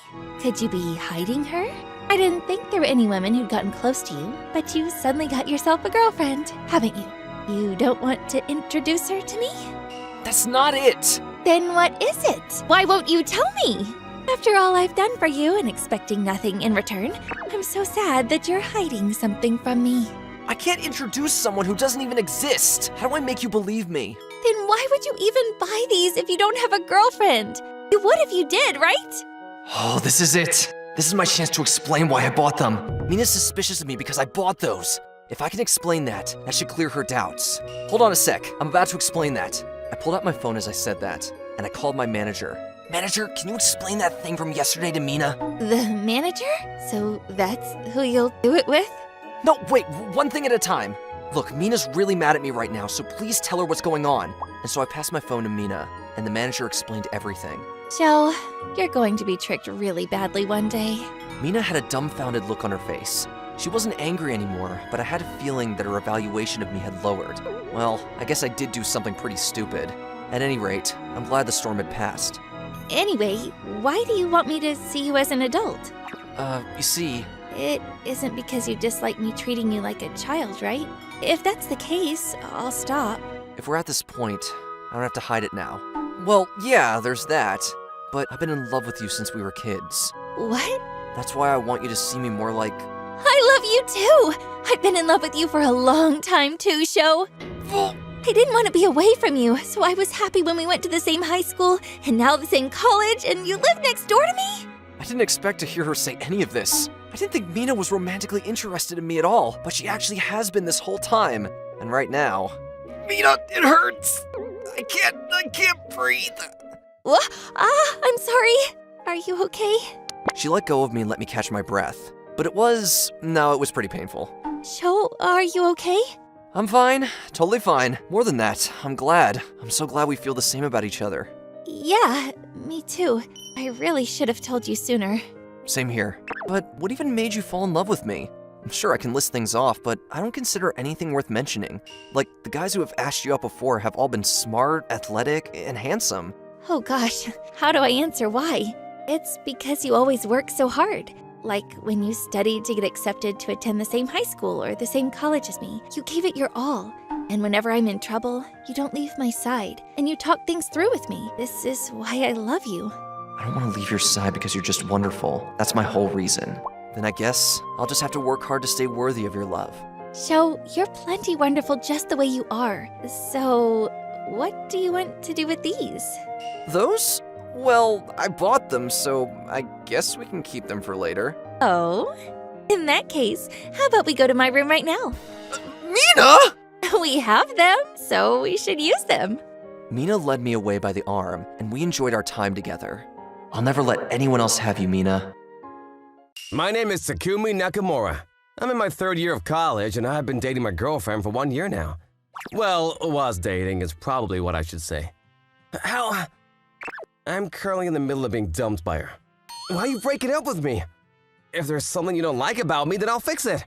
[SPEAKER 6] Could you be hiding her? I didn't think there were any women who'd gotten close to you, but you suddenly got yourself a girlfriend, haven't you? You don't want to introduce her to me?
[SPEAKER 7] That's not it.
[SPEAKER 6] Then what is it? Why won't you tell me? After all I've done for you and expecting nothing in return, I'm so sad that you're hiding something from me.
[SPEAKER 7] I can't introduce someone who doesn't even exist. How do I make you believe me?
[SPEAKER 6] Then why would you even buy these if you don't have a girlfriend? You would if you did, right?
[SPEAKER 7] Oh, this is it. This is my chance to explain why I bought them. Mina's suspicious of me because I bought those. If I can explain that, that should clear her doubts. Hold on a sec. I'm about to explain that. I pulled out my phone as I said that, and I called my manager. Manager, can you explain that thing from yesterday to Mina?
[SPEAKER 6] The manager? So that's who you'll do it with?
[SPEAKER 7] No, wait, one thing at a time. Look, Mina's really mad at me right now, so please tell her what's going on. And so I passed my phone to Mina, and the manager explained everything.
[SPEAKER 6] Joe, you're going to be tricked really badly one day.
[SPEAKER 7] Mina had a dumbfounded look on her face. She wasn't angry anymore, but I had a feeling that her evaluation of me had lowered. Well, I guess I did do something pretty stupid. At any rate, I'm glad the storm had passed.
[SPEAKER 6] Anyway, why do you want me to see you as an adult?
[SPEAKER 7] You see...
[SPEAKER 6] It isn't because you dislike me treating you like a child, right? If that's the case, I'll stop.
[SPEAKER 7] If we're at this point, I don't have to hide it now. Well, yeah, there's that. But I've been in love with you since we were kids.
[SPEAKER 6] What?
[SPEAKER 7] That's why I want you to see me more like...
[SPEAKER 6] I love you too! I've been in love with you for a long time too, Sho. I didn't want to be away from you, so I was happy when we went to the same high school, and now the same college, and you live next door to me?
[SPEAKER 7] I didn't expect to hear her say any of this. I didn't think Mina was romantically interested in me at all, but she actually has been this whole time. And right now... Mina, it hurts! I can't breathe!
[SPEAKER 6] What? I'm sorry. Are you okay?
[SPEAKER 7] She let go of me and let me catch my breath. But it was pretty painful.
[SPEAKER 6] Sho, are you okay?
[SPEAKER 7] I'm fine, totally fine. More than that, I'm glad. I'm so glad we feel the same about each other.
[SPEAKER 6] Yeah, me too. I really should have told you sooner.
[SPEAKER 7] Same here. But what even made you fall in love with me? I'm sure I can list things off, but I don't consider anything worth mentioning. Like, the guys who have asked you out before have all been smart, athletic, and handsome.
[SPEAKER 6] Oh gosh, how do I answer why? It's because you always work so hard. Like when you studied to get accepted to attend the same high school or the same college as me, you gave it your all. And whenever I'm in trouble, you don't leave my side, and you talk things through with me. This is why I love you.
[SPEAKER 7] I don't want to leave your side because you're just wonderful. That's my whole reason. Then I guess I'll just have to work hard to stay worthy of your love.
[SPEAKER 6] Sho, you're plenty wonderful just the way you are. So, what do you want to do with these?
[SPEAKER 7] Those? Well, I bought them, so I guess we can keep them for later.
[SPEAKER 6] Oh? In that case, how about we go to my room right now?
[SPEAKER 7] Mina!
[SPEAKER 6] We have them, so we should use them.
[SPEAKER 7] Mina led me away by the arm, and we enjoyed our time together. I'll never let anyone else have you, Mina.
[SPEAKER 2] My name is Takumi Nakamura. I'm in my 3rd year of college, and I've been dating my girlfriend for 1 year now. Well, was dating is probably what I should say. How? I'm currently in the middle of being dumped by her. Why are you breaking up with me? If there's something you don't like about me, then I'll fix it.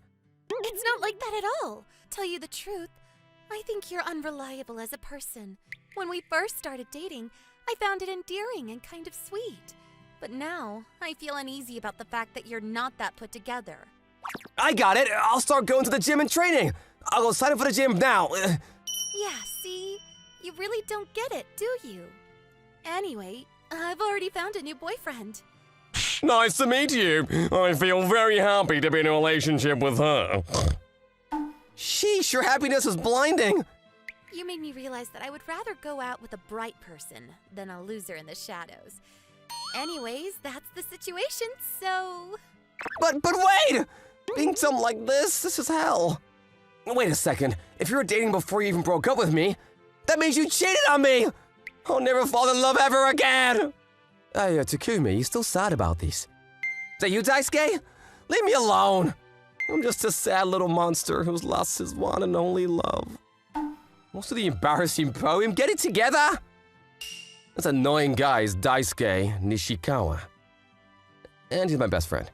[SPEAKER 3] It's not like that at all. Tell you the truth, I think you're unreliable as a person. When we first started dating, I found it endearing and kind of sweet. But now, I feel uneasy about the fact that you're not that put together.
[SPEAKER 2] I got it. I'll start going to the gym and training. I'll go sign up for the gym now.
[SPEAKER 3] Yeah, see? You really don't get it, do you? Anyway, I've already found a new boyfriend.
[SPEAKER 2] Nice to meet you. I feel very happy to be in a relationship with her. Sheesh, your happiness is blinding.
[SPEAKER 3] You made me realize that I would rather go out with a bright person than a loser in the shadows. Anyways, that's the situation, so...
[SPEAKER 2] But wait! Being dumped like this is hell. Wait a second. If you were dating before you even broke up with me, that means you cheated on me! I'll never fall in love ever again! Hey, Takumi, you still sad about these? Is that you, Daisuke? Leave me alone! I'm just a sad little monster who's lost his one and only love. What's with the embarrassing poem? Get it together! This annoying guy is Daisuke Nishikawa. And he's my best friend.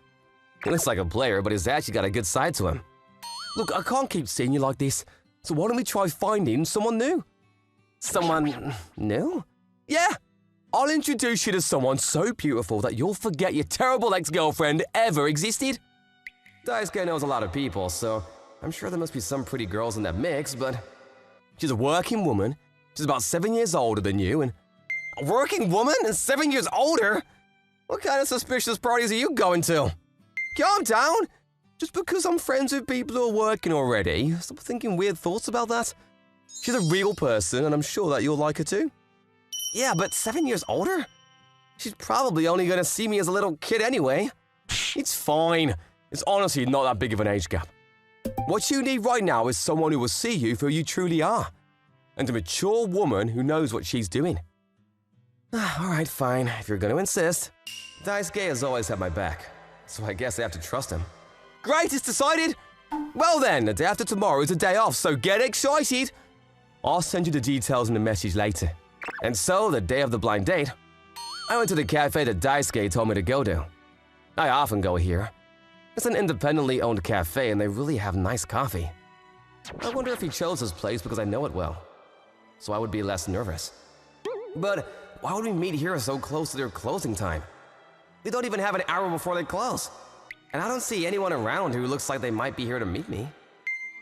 [SPEAKER 2] He looks like a player, but he's actually got a good side to him. Look, I can't keep seeing you like this, so why don't we try finding someone new? Someone new? Yeah! I'll introduce you to someone so beautiful that you'll forget your terrible ex-girlfriend ever existed. Daisuke knows a lot of people, so I'm sure there must be some pretty girls in that mix, but she's a working woman, she's about 7 years older than you, and a working woman and 7 years older? What kind of suspicious parties are you going to? Calm down! Just because I'm friends with people who are working already, stop thinking weird thoughts about that. She's a real person, and I'm sure that you'll like her too. Yeah, but 7 years older? She's probably only gonna see me as a little kid anyway. It's fine. It's honestly not that big of an age gap. What you need right now is someone who will see you for who you truly are. And a mature woman who knows what she's doing. Alright, fine, if you're gonna insist. Daisuke has always had my back, so I guess I have to trust him. Great, it's decided! Well then, the day after tomorrow is a day off, so get excited! I'll send you the details in a message later. And so, the day of the blind date, I went to the cafe that Daisuke told me to go to. I often go here. It's an independently owned cafe and they really have nice coffee. I wonder if he chose this place because I know it well, so I would be less nervous. But why would we meet here so close to their closing time? They don't even have an hour before they close. And I don't see anyone around who looks like they might be here to meet me.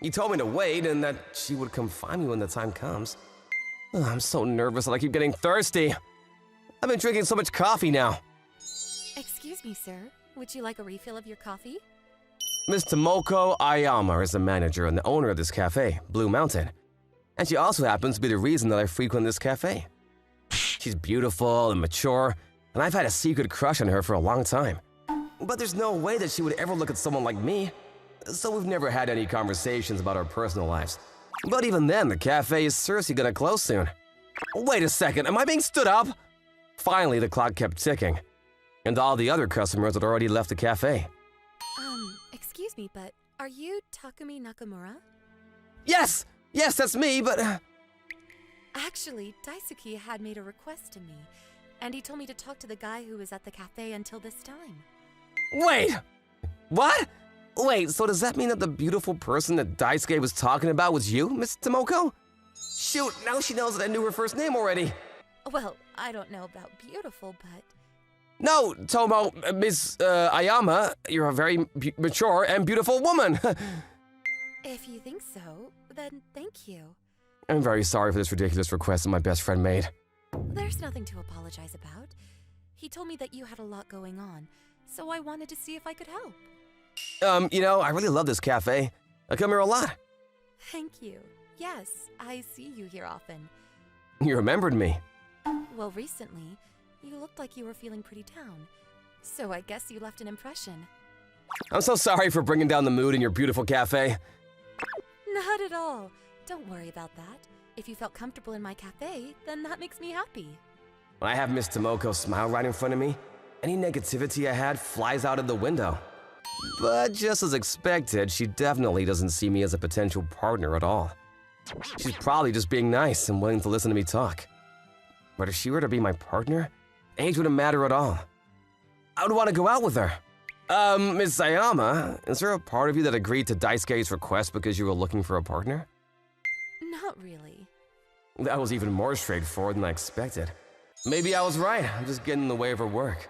[SPEAKER 2] You told me to wait and that she would come find me when the time comes. I'm so nervous that I keep getting thirsty. I've been drinking so much coffee now.
[SPEAKER 3] Excuse me, sir. Would you like a refill of your coffee?
[SPEAKER 2] Miss Tomoko Ayama is the manager and the owner of this cafe, Blue Mountain. And she also happens to be the reason that I frequent this cafe. She's beautiful and mature, and I've had a secret crush on her for a long time. But there's no way that she would ever look at someone like me, so we've never had any conversations about our personal lives. But even then, the cafe is seriously gonna close soon. Wait a second, am I being stood up? Finally, the clock kept ticking, and all the other customers had already left the cafe.
[SPEAKER 3] Excuse me, but are you Takumi Nakamura?
[SPEAKER 2] Yes! Yes, that's me, but...
[SPEAKER 3] Actually, Daisuke had made a request to me, and he told me to talk to the guy who was at the cafe until this time.
[SPEAKER 2] Wait! What? Wait, so does that mean that the beautiful person that Daisuke was talking about was you, Miss Tomoko? Shoot, now she knows that I knew her first name already.
[SPEAKER 3] Well, I don't know about beautiful, but...
[SPEAKER 2] No, Tomo, Miss Ayama, you're a very mature and beautiful woman.
[SPEAKER 3] If you think so, then thank you.
[SPEAKER 2] I'm very sorry for this ridiculous request that my best friend made.
[SPEAKER 8] There's nothing to apologize about. He told me that you had a lot going on, so I wanted to see if I could help.
[SPEAKER 2] I really love this cafe. I come here a lot.
[SPEAKER 8] Thank you. Yes, I see you here often.
[SPEAKER 2] You remembered me.
[SPEAKER 8] Well, recently, you looked like you were feeling pretty down. So I guess you left an impression.
[SPEAKER 2] I'm so sorry for bringing down the mood in your beautiful cafe.
[SPEAKER 8] Not at all. Don't worry about that. If you felt comfortable in my cafe, then that makes me happy.
[SPEAKER 2] When I have Miss Tomoko smile right in front of me, any negativity I had flies out of the window. But just as expected, she definitely doesn't see me as a potential partner at all. She's probably just being nice and willing to listen to me talk. But if she were to be my partner, age wouldn't matter at all. I would want to go out with her. Miss Sayama, is there a part of you that agreed to Daisuke's request because you were looking for a partner?
[SPEAKER 8] Not really.
[SPEAKER 2] That was even more straightforward than I expected. Maybe I was right, I'm just getting in the way of her work.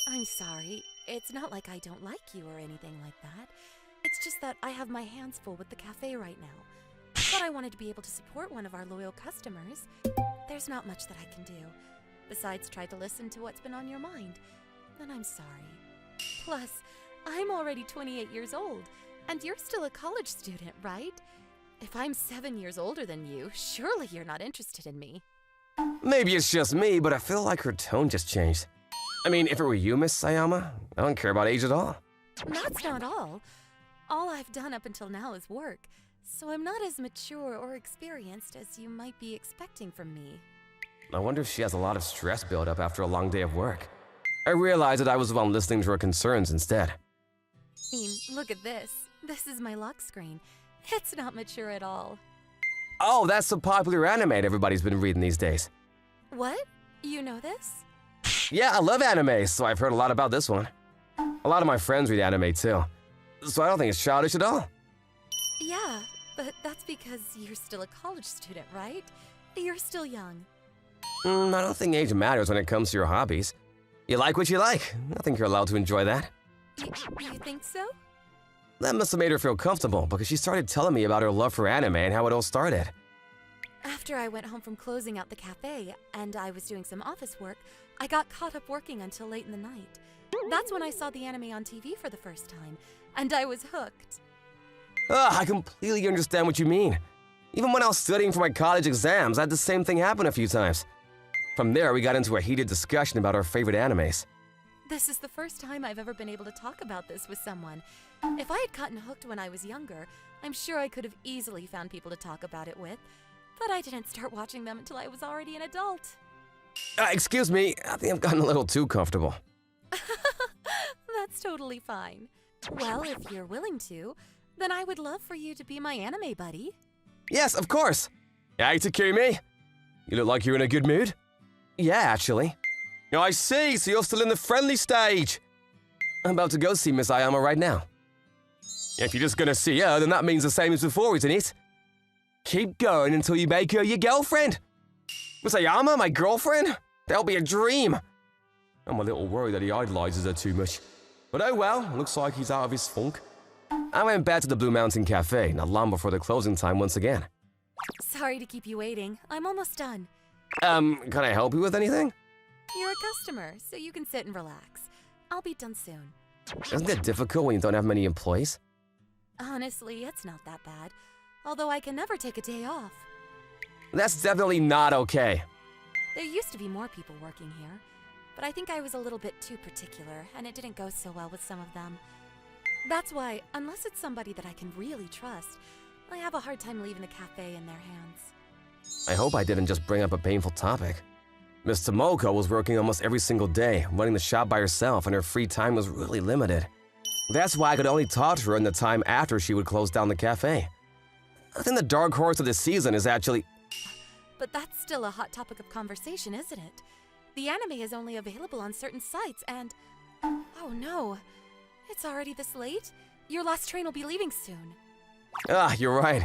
[SPEAKER 8] I'm sorry. It's not like I don't like you or anything like that. It's just that I have my hands full with the cafe right now. But I wanted to be able to support one of our loyal customers. There's not much that I can do, besides try to listen to what's been on your mind. And I'm sorry. Plus, I'm already 28 years old, and you're still a college student, right? If I'm 7 years older than you, surely you're not interested in me.
[SPEAKER 2] Maybe it's just me, but I feel like her tone just changed. I mean, if it were you, Miss Sayama, I don't care about age at all.
[SPEAKER 8] That's not all. All I've done up until now is work, so I'm not as mature or experienced as you might be expecting from me.
[SPEAKER 2] I wonder if she has a lot of stress built up after a long day of work. I realized that I was the one listening to her concerns instead.
[SPEAKER 8] I mean, look at this. This is my lock screen. It's not mature at all.
[SPEAKER 2] Oh, that's the popular anime everybody's been reading these days.
[SPEAKER 8] What? You know this?
[SPEAKER 2] Yeah, I love anime, so I've heard a lot about this one. A lot of my friends read anime too, so I don't think it's childish at all.
[SPEAKER 8] Yeah, but that's because you're still a college student, right? You're still young.
[SPEAKER 2] I don't think age matters when it comes to your hobbies. You like what you like. I think you're allowed to enjoy that.
[SPEAKER 8] You think so?
[SPEAKER 2] That must have made her feel comfortable because she started telling me about her love for anime and how it all started.
[SPEAKER 8] After I went home from closing out the cafe and I was doing some office work, I got caught up working until late in the night. That's when I saw the anime on TV for the first time, and I was hooked.
[SPEAKER 2] I completely understand what you mean. Even when I was studying for my college exams, I had the same thing happen a few times. From there, we got into a heated discussion about our favorite animes.
[SPEAKER 8] This is the first time I've ever been able to talk about this with someone. If I had gotten hooked when I was younger, I'm sure I could have easily found people to talk about it with. But I didn't start watching them until I was already an adult.
[SPEAKER 2] Excuse me, I think I've gotten a little too comfortable.
[SPEAKER 8] That's totally fine. Well, if you're willing to, then I would love for you to be my anime buddy.
[SPEAKER 2] Yes, of course. Hey, Takumi. You look like you're in a good mood. Yeah, actually. I see, so you're still in the friendly stage. I'm about to go see Miss Ayama right now. If you're just gonna see her, then that means the same as before, isn't it? Keep going until you make her your girlfriend. Miss Ayama, my girlfriend? That'll be a dream. I'm a little worried that he idolizes her too much. But oh well, looks like he's out of his funk. I went back to the Blue Mountain Cafe not long before the closing time once again.
[SPEAKER 8] Sorry to keep you waiting. I'm almost done.
[SPEAKER 2] Can I help you with anything?
[SPEAKER 8] You're a customer, so you can sit and relax. I'll be done soon.
[SPEAKER 2] Isn't it difficult when you don't have many employees?
[SPEAKER 8] Honestly, it's not that bad. Although I can never take a day off.
[SPEAKER 2] That's definitely not okay.
[SPEAKER 8] There used to be more people working here, but I think I was a little bit too particular, and it didn't go so well with some of them. That's why, unless it's somebody that I can really trust, I have a hard time leaving the cafe in their hands.
[SPEAKER 2] I hope I didn't just bring up a painful topic. Miss Tomoko was working almost every single day, running the shop by herself, and her free time was really limited. That's why I could only talk to her in the time after she would close down the cafe. I think the dark horse of the season is actually...
[SPEAKER 8] But that's still a hot topic of conversation, isn't it? The anime is only available on certain sites, and... Oh no, it's already this late? Your last train will be leaving soon.
[SPEAKER 2] You're right.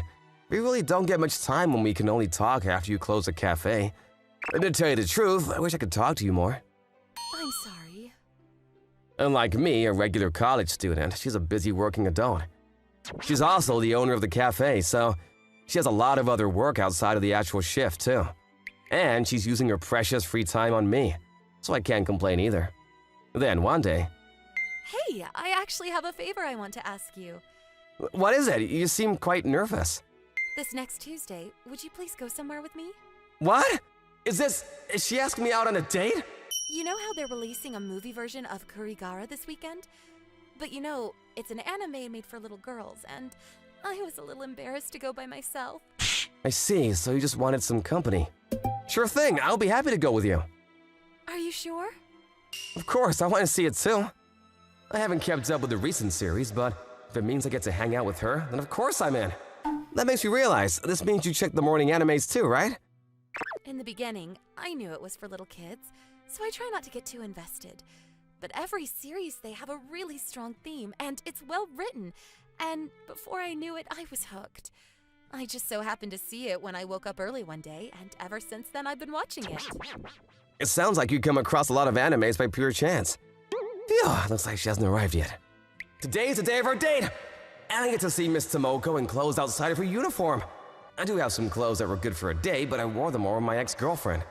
[SPEAKER 2] We really don't get much time when we can only talk after you close the cafe. And to tell you the truth, I wish I could talk to you more.
[SPEAKER 8] I'm sorry.
[SPEAKER 2] Unlike me, a regular college student, she's a busy working adult. She's also the owner of the cafe, so She has a lot of other work outside of the actual shift, too. And she's using her precious free time on me, so I can't complain either. Then one day...
[SPEAKER 8] Hey, I actually have a favor I want to ask you.
[SPEAKER 2] What is it? You seem quite nervous.
[SPEAKER 8] This next Tuesday, would you please go somewhere with me?
[SPEAKER 2] What? Is she asking me out on a date?
[SPEAKER 8] You know how they're releasing a movie version of Kurigara this weekend? But you know, it's an anime made for little girls, and I was a little embarrassed to go by myself.
[SPEAKER 2] I see, so you just wanted some company. Sure thing, I'll be happy to go with you.
[SPEAKER 8] Are you sure?
[SPEAKER 2] Of course, I want to see it too. I haven't kept up with the recent series, but if it means I get to hang out with her, then of course I'm in. That makes me realize, this means you check the morning animes too, right?
[SPEAKER 8] In the beginning, I knew it was for little kids, so I try not to get too invested. But every series, they have a really strong theme, and it's well written. And before I knew it, I was hooked. I just so happened to see it when I woke up early one day, and ever since then I've been watching it.
[SPEAKER 2] It sounds like you come across a lot of animes by pure chance. Phew, looks like she hasn't arrived yet. Today's the day of our date! And I get to see Miss Tomoko in clothes outside of her uniform. I do have some clothes that were good for a day, but I wore them all with my ex-girlfriend.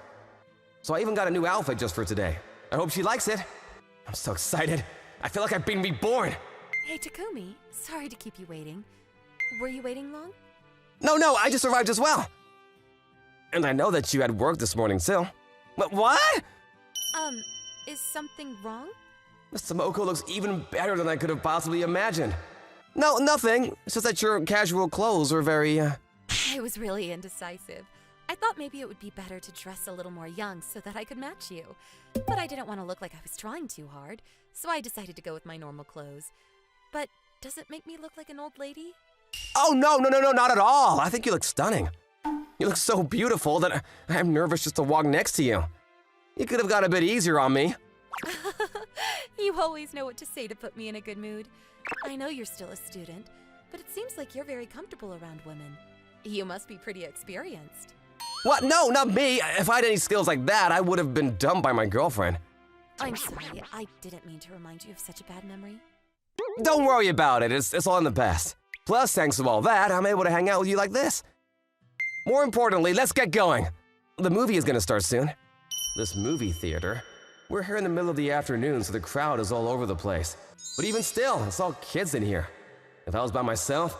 [SPEAKER 2] So I even got a new outfit just for today. I hope she likes it. I'm so excited. I feel like I've been reborn.
[SPEAKER 8] Hey, Takumi, sorry to keep you waiting. Were you waiting long?
[SPEAKER 2] No, I just arrived as well. And I know that you had work this morning too. But what?
[SPEAKER 8] Is something wrong?
[SPEAKER 2] Miss Tomoko looks even better than I could have possibly imagined. No, nothing. It's just that your casual clothes were very,
[SPEAKER 8] I was really indecisive. I thought maybe it would be better to dress a little more young so that I could match you. But I didn't want to look like I was trying too hard, so I decided to go with my normal clothes. But does it make me look like an old lady?
[SPEAKER 2] Oh, no, not at all. I think you look stunning. You look so beautiful that I'm nervous just to walk next to you. You could have got a bit easier on me.
[SPEAKER 8] You always know what to say to put me in a good mood. I know you're still a student, but it seems like you're very comfortable around women. You must be pretty experienced.
[SPEAKER 2] What? No, not me. If I had any skills like that, I would have been dumped by my girlfriend.
[SPEAKER 8] I'm sorry, I didn't mean to remind you of such a bad memory.
[SPEAKER 2] Don't worry about it. It's all in the past. Plus, thanks to all that, I'm able to hang out with you like this. More importantly, let's get going. The movie is gonna start soon. This movie theater. We're here in the middle of the afternoon, so the crowd is all over the place. But even still, it's all kids in here. If I was by myself,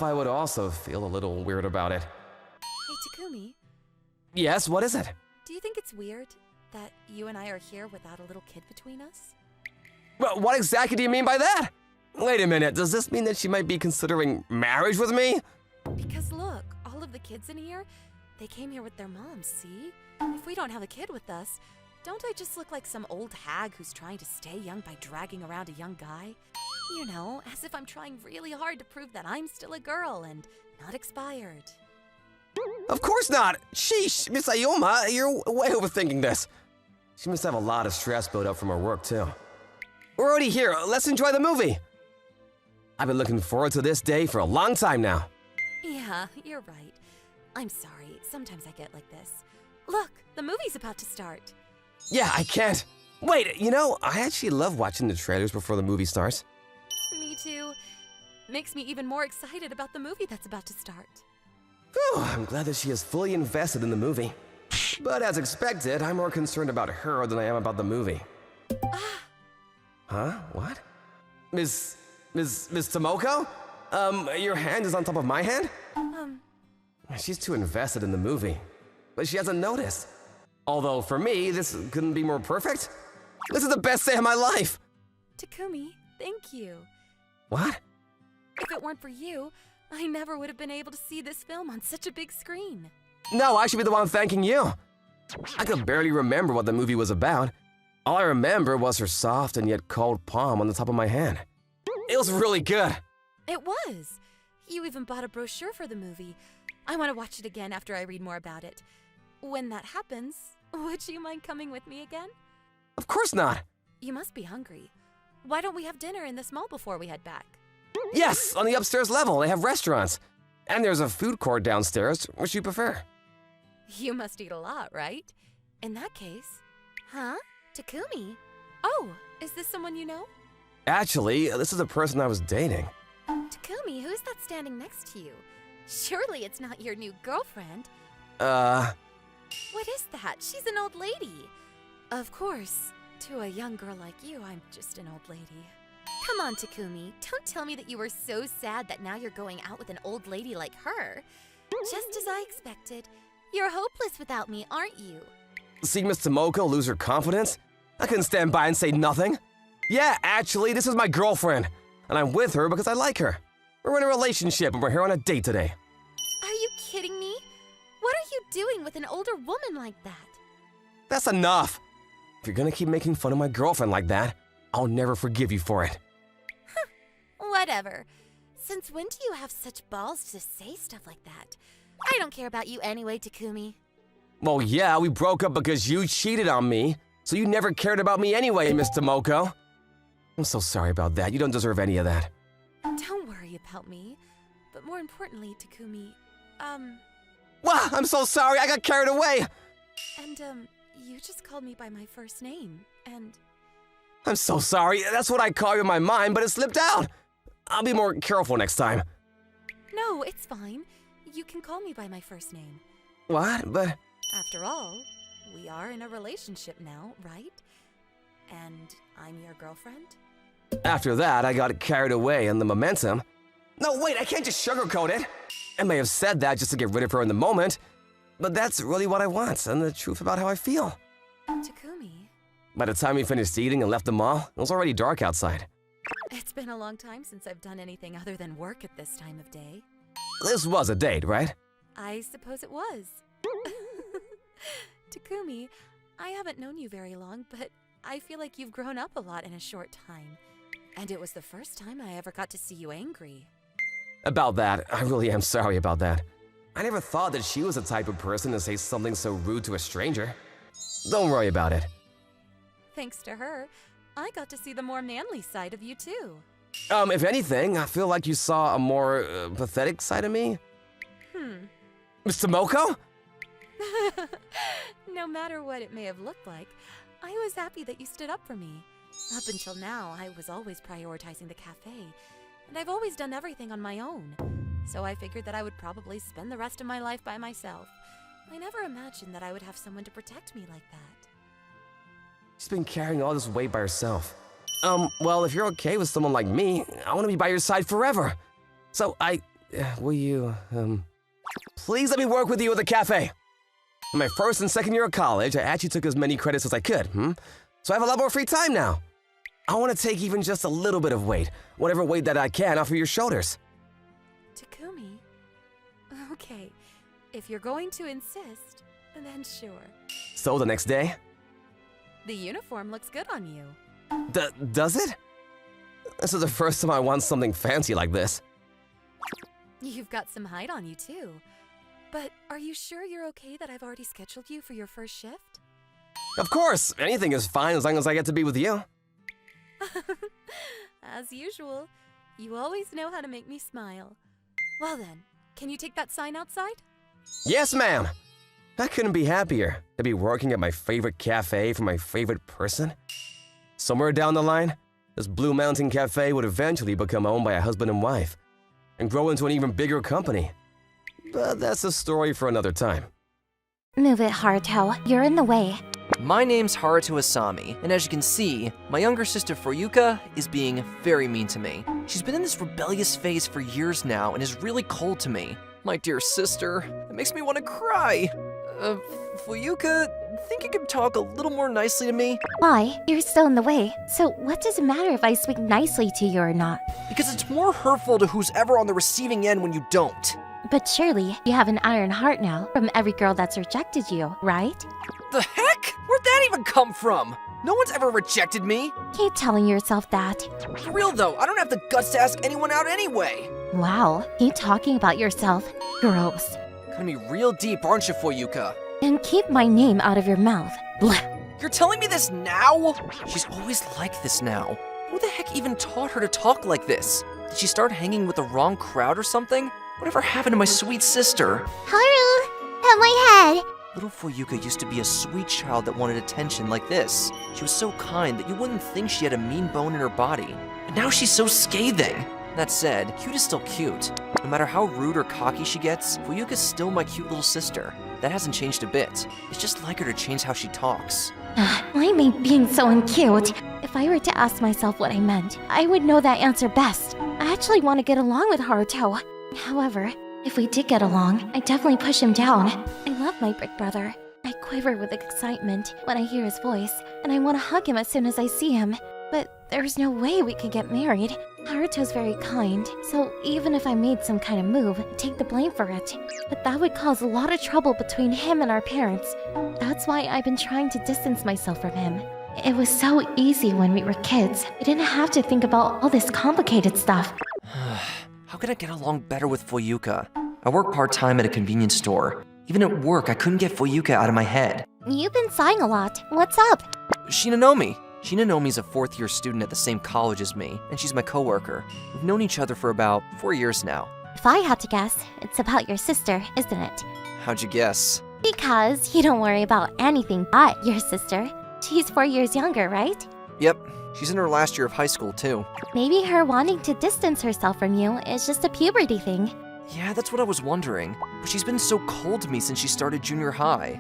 [SPEAKER 2] I would also feel a little weird about it.
[SPEAKER 8] Hey, Takumi,
[SPEAKER 2] Yes, what is it?
[SPEAKER 8] do you think it's weird that you and I are here without a little kid between us?
[SPEAKER 2] Well, what exactly do you mean by that? Wait a minute, does this mean that she might be considering marriage with me?
[SPEAKER 8] Because look, all of the kids in here, they came here with their moms, see? If we don't have a kid with us, don't I just look like some old hag who's trying to stay young by dragging around a young guy? You know, as if I'm trying really hard to prove that I'm still a girl and not expired.
[SPEAKER 2] Of course not! Sheesh, Miss Ayoma, you're way overthinking this. She must have a lot of stress built up from her work, too. We're already here, let's enjoy the movie! I've been looking forward to this day for a long time now.
[SPEAKER 8] Yeah, you're right. I'm sorry, sometimes I get like this. Look, the movie's about to start.
[SPEAKER 2] Yeah, I can't. Wait, you know, I actually love watching the trailers before the movie starts.
[SPEAKER 8] Me too. Makes me even more excited about the movie that's about to start.
[SPEAKER 2] Whew, I'm glad that she is fully invested in the movie. But as expected, I'm more concerned about her than I am about the movie. Huh? What? Miss Tomoko? Your hand is on top of my hand? She's too invested in the movie. But she hasn't noticed. Although, for me, this couldn't be more perfect. This is the best day of my life!
[SPEAKER 8] Takumi, thank you.
[SPEAKER 2] What?
[SPEAKER 8] If it weren't for you, I never would have been able to see this film on such a big screen.
[SPEAKER 2] No, I should be the one thanking you. I could barely remember what the movie was about. All I remember was her soft and yet cold palm on the top of my hand. It was really good.
[SPEAKER 8] It was. You even bought a brochure for the movie. I want to watch it again after I read more about it. When that happens, would you mind coming with me again?
[SPEAKER 2] Of course not.
[SPEAKER 8] You must be hungry. Why don't we have dinner in this mall before we head back?
[SPEAKER 2] Yes, on the upstairs level, they have restaurants. And there's a food court downstairs. Which you prefer?
[SPEAKER 8] You must eat a lot, right? In that case... Huh? Takumi? Oh, is this someone you know?
[SPEAKER 2] Actually, this is the person I was dating.
[SPEAKER 8] Takumi, who's that standing next to you? Surely it's not your new girlfriend.
[SPEAKER 2] What
[SPEAKER 8] is that? She's an old lady. Of course, to a young girl like you, I'm just an old lady. Come on, Takumi. Don't tell me that you were so sad that now you're going out with an old lady like her. Just as I expected. You're hopeless without me, aren't you?
[SPEAKER 2] See Miss Tomoko lose her confidence? I couldn't stand by and say nothing. Yeah, actually, this is my girlfriend, and I'm with her because I like her. We're in a relationship and we're here on a date today.
[SPEAKER 8] Are you kidding me? What are you doing with an older woman like that?
[SPEAKER 2] That's enough. If you're gonna keep making fun of my girlfriend like that, I'll never forgive you for it.
[SPEAKER 8] Whatever. Since when do you have such balls to say stuff like that? I don't care about you anyway, Takumi.
[SPEAKER 2] Well, yeah, we broke up because you cheated on me, so you never cared about me anyway, Miss Tomoko. I'm so sorry about that. You don't deserve any of that.
[SPEAKER 8] Don't worry about me. But more importantly, Takumi,
[SPEAKER 2] Wow, I'm so sorry. I got carried away.
[SPEAKER 8] And, you just called me by my first name, and...
[SPEAKER 2] I'm so sorry. That's what I call you in my mind, but it slipped out. I'll be more careful next time.
[SPEAKER 8] No, it's fine. You can call me by my first name.
[SPEAKER 2] What? But...
[SPEAKER 8] After all, we are in a relationship now, right? And I'm your girlfriend?
[SPEAKER 2] After that, I got carried away in the momentum. No, wait, I can't just sugarcoat it. I may have said that just to get rid of her in the moment, but that's really what I want and the truth about how I feel.
[SPEAKER 8] Takumi.
[SPEAKER 2] By the time we finished eating and left the mall, it was already dark outside.
[SPEAKER 8] It's been a long time since I've done anything other than work at this time of day.
[SPEAKER 2] This was a date, right?
[SPEAKER 8] I suppose it was. Takumi, I haven't known you very long, but I feel like you've grown up a lot in a short time. And it was the first time I ever got to see you angry.
[SPEAKER 2] About that, I really am sorry about that. I never thought that she was the type of person to say something so rude to a stranger. Don't worry about it.
[SPEAKER 8] Thanks to her, I got to see the more manly side of you too.
[SPEAKER 2] If anything, I feel like you saw a more pathetic side of me. Miss Tomoko?
[SPEAKER 8] No matter what it may have looked like, I was happy that you stood up for me. Up until now, I was always prioritizing the cafe, and I've always done everything on my own. So I figured that I would probably spend the rest of my life by myself. I never imagined that I would have someone to protect me like that.
[SPEAKER 2] She's been carrying all this weight by herself. Well, if you're okay with someone like me, I want to be by your side forever. So will you, please let me work with you at the cafe. In my first and second year of college, I actually took as many credits as I could, So I have a lot more free time now. I want to take even just a little bit of weight, whatever weight that I can off of your shoulders.
[SPEAKER 8] Takumi? Okay, if you're going to insist, then sure.
[SPEAKER 2] So the next day?
[SPEAKER 8] The uniform looks good on you.
[SPEAKER 2] Does it? This is the first time I want something fancy like this.
[SPEAKER 8] You've got some height on you too. But are you sure you're okay that I've already scheduled you for your first shift?
[SPEAKER 2] Of course, anything is fine as long as I get to be with you.
[SPEAKER 8] As usual, you always know how to make me smile. Well then, can you take that sign outside?
[SPEAKER 2] Yes, ma'am. I couldn't be happier to be working at my favorite cafe for my favorite person. Somewhere down the line, this Blue Mountain Cafe would eventually become owned by a husband and wife and grow into an even bigger company. But that's a story for another time.
[SPEAKER 1] Move it, Haruto. You're in the way.
[SPEAKER 7] My name's Haruto Asami, and as you can see, my younger sister Fuyuka is being very mean to me. She's been in this rebellious phase for years now and is really cold to me. My dear sister, it makes me want to cry. Fuyuka, think you could talk a little more nicely to me?
[SPEAKER 1] Why? You're still in the way. So what does it matter if I speak nicely to you or not?
[SPEAKER 7] Because it's more hurtful to who's ever on the receiving end when you don't.
[SPEAKER 1] But surely you have an iron heart now from every girl that's rejected you, right?
[SPEAKER 7] The heck? Where'd that even come from? No one's ever rejected me.
[SPEAKER 1] Keep telling yourself that.
[SPEAKER 7] For real though, I don't have the guts to ask anyone out anyway.
[SPEAKER 1] Wow, keep talking about yourself. Gross.
[SPEAKER 7] Gonna be real deep, aren't you, Fuyuka?
[SPEAKER 1] And keep my name out of your mouth. Blech.
[SPEAKER 7] You're telling me this now? She's always like this now. Who the heck even taught her to talk like this? Did she start hanging with the wrong crowd or something? Whatever happened to my sweet sister?
[SPEAKER 1] Haru, at my head.
[SPEAKER 7] Little Fuyuka used to be a sweet child that wanted attention like this. She was so kind that you wouldn't think she had a mean bone in her body. And now she's so scathing. That said, cute is still cute. No matter how rude or cocky she gets, Fuyuka's still my cute little sister. That hasn't changed a bit. It's just like her to change how she talks.
[SPEAKER 6] Why am I being so uncute? If I were to ask myself what I meant, I would know that answer best. I actually want to get along with Haruto. However, if we did get along, I'd definitely push him down. I love my big brother. I quiver with excitement when I hear his voice, and I want to hug him as soon as I see him. But there's no way we could get married. Haruto's very kind, so even if I made some kind of move, I'd take the blame for it. But that would cause a lot of trouble between him and our parents. That's why I've been trying to distance myself from him. It was so easy when we were kids. We didn't have to think about all this complicated stuff.
[SPEAKER 7] How can I get along better with Fuyuka? I work part-time at a convenience store. Even at work, I couldn't get Fuyuka out of my head.
[SPEAKER 6] You've been sighing a lot. What's up?
[SPEAKER 7] Shinanomi. Shinanomi's a fourth-year student at the same college as me, and she's my coworker. We've known each other for about 4 years now.
[SPEAKER 6] If I had to guess, it's about your sister, isn't it?
[SPEAKER 7] How'd you guess?
[SPEAKER 6] Because you don't worry about anything but your sister. She's 4 years younger, right?
[SPEAKER 7] Yep, she's in her last year of high school, too.
[SPEAKER 6] Maybe her wanting to distance herself from you is just a puberty thing.
[SPEAKER 7] Yeah, that's what I was wondering. But she's been so cold to me since she started junior high.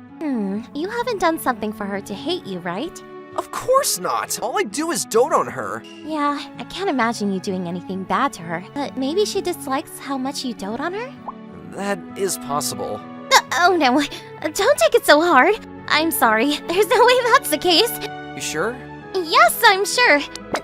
[SPEAKER 6] You haven't done something for her to hate you, right?
[SPEAKER 7] Of course not! All I do is dote on her.
[SPEAKER 6] Yeah, I can't imagine you doing anything bad to her. But maybe she dislikes how much you dote on her?
[SPEAKER 7] That is possible.
[SPEAKER 6] Oh no, don't take it so hard. I'm sorry, there's no way that's the case.
[SPEAKER 7] You sure?
[SPEAKER 6] Yes, I'm sure.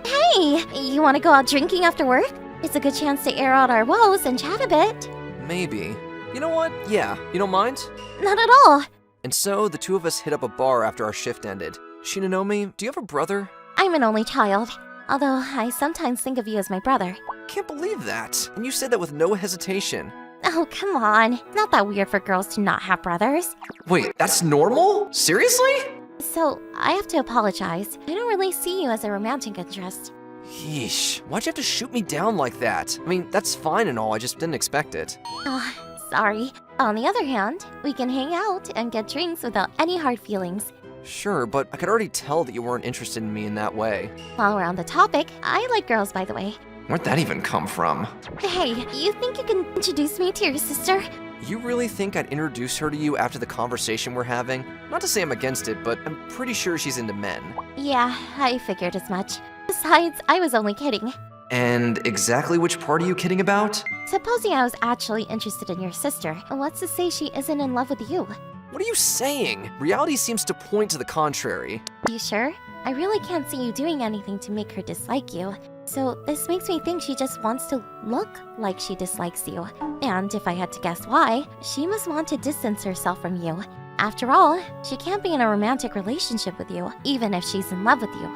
[SPEAKER 6] Hey, you want to go out drinking after work? It's a good chance to air out our woes and chat a bit.
[SPEAKER 7] Maybe. You know what? Yeah, you don't mind?
[SPEAKER 6] Not at all.
[SPEAKER 7] And so, the two of us hit up a bar after our shift ended. Shinanomi, do you have a brother?
[SPEAKER 6] I'm an only child, although I sometimes think of you as my brother.
[SPEAKER 7] Can't believe that. And you said that with no hesitation.
[SPEAKER 6] Oh, come on. It's not that weird for girls to not have brothers.
[SPEAKER 7] Wait, that's normal? Seriously?
[SPEAKER 6] So, I have to apologize. I don't really see you as a romantic interest.
[SPEAKER 7] Yeesh, why'd you have to shoot me down like that? I mean, that's fine and all, I just didn't expect it.
[SPEAKER 6] Oh, sorry. On the other hand, we can hang out and get drinks without any hard feelings.
[SPEAKER 7] Sure, but I could already tell that you weren't interested in me in that way.
[SPEAKER 6] While we're on the topic, I like girls, by the way.
[SPEAKER 7] Where'd that even come from?
[SPEAKER 6] Hey, you think you can introduce me to your sister?
[SPEAKER 7] You really think I'd introduce her to you after the conversation we're having? Not to say I'm against it, but I'm pretty sure she's into men.
[SPEAKER 6] Yeah, I figured as much. Besides, I was only kidding.
[SPEAKER 7] And exactly which part are you kidding about?
[SPEAKER 6] Supposing I was actually interested in your sister, what's to say she isn't in love with you?
[SPEAKER 7] What are you saying? Reality seems to point to the contrary.
[SPEAKER 6] You sure? I really can't see you doing anything to make her dislike you. So this makes me think she just wants to look like she dislikes you. And if I had to guess why, she must want to distance herself from you. After all, she can't be in a romantic relationship with you, even if she's in love with you.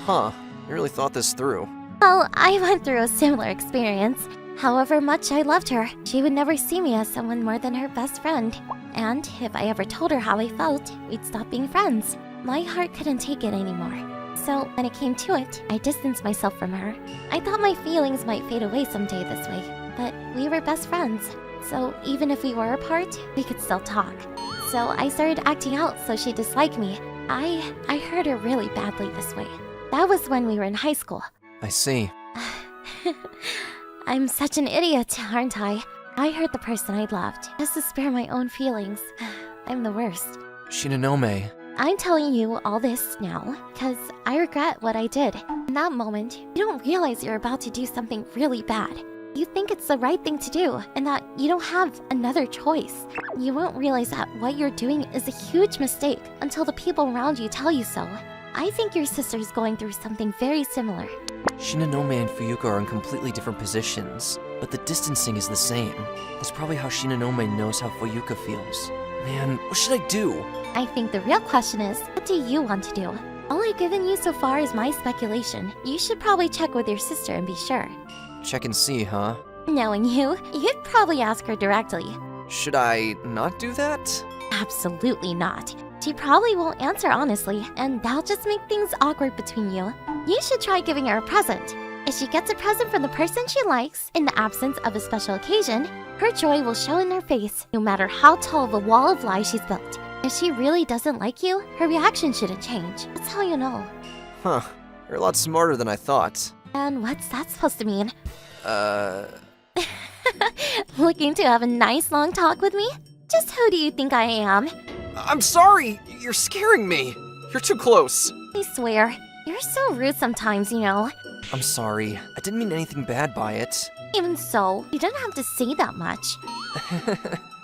[SPEAKER 7] Huh, I really thought this through.
[SPEAKER 6] Well, I went through a similar experience. However much I loved her, she would never see me as someone more than her best friend. And if I ever told her how I felt, we'd stop being friends. My heart couldn't take it anymore. So when it came to it, I distanced myself from her. I thought my feelings might fade away someday this way, but we were best friends. So even if we were apart, we could still talk. So I started acting out so she disliked me. I hurt her really badly this way. That was when we were in high school.
[SPEAKER 7] I see.
[SPEAKER 6] I'm such an idiot, aren't I? I hurt the person I loved, just to spare my own feelings. I'm the worst.
[SPEAKER 7] Shinanome.
[SPEAKER 6] I'm telling you all this now, because I regret what I did. In that moment, you don't realize you're about to do something really bad. You think it's the right thing to do, and that you don't have another choice. You won't realize that what you're doing is a huge mistake until the people around you tell you so. I think your sister's going through something very similar.
[SPEAKER 7] Shinanome and Fuyuka are in completely different positions, but the distancing is the same. That's probably how Shinanome knows how Fuyuka feels. Man, what should I do?
[SPEAKER 6] I think the real question is, what do you want to do? All I've given you so far is my speculation. You should probably check with your sister and be sure.
[SPEAKER 7] Check and see, huh?
[SPEAKER 6] Knowing you, you'd probably ask her directly.
[SPEAKER 7] Should I not do that?
[SPEAKER 6] Absolutely not. She probably won't answer honestly, and that'll just make things awkward between you. You should try giving her a present. If she gets a present from the person she likes, in the absence of a special occasion, her joy will show in her face, no matter how tall of a wall of lies she's built. If she really doesn't like you, her reaction shouldn't change. That's how you know.
[SPEAKER 7] Huh. You're a lot smarter than I thought.
[SPEAKER 6] And what's that supposed to mean? Looking to have a nice long talk with me? Just who do you think I am?
[SPEAKER 7] I'm sorry! You're scaring me! You're too close!
[SPEAKER 6] I swear, you're so rude sometimes, you know.
[SPEAKER 7] I'm sorry. I didn't mean anything bad by it.
[SPEAKER 6] Even so, you don't have to say that much.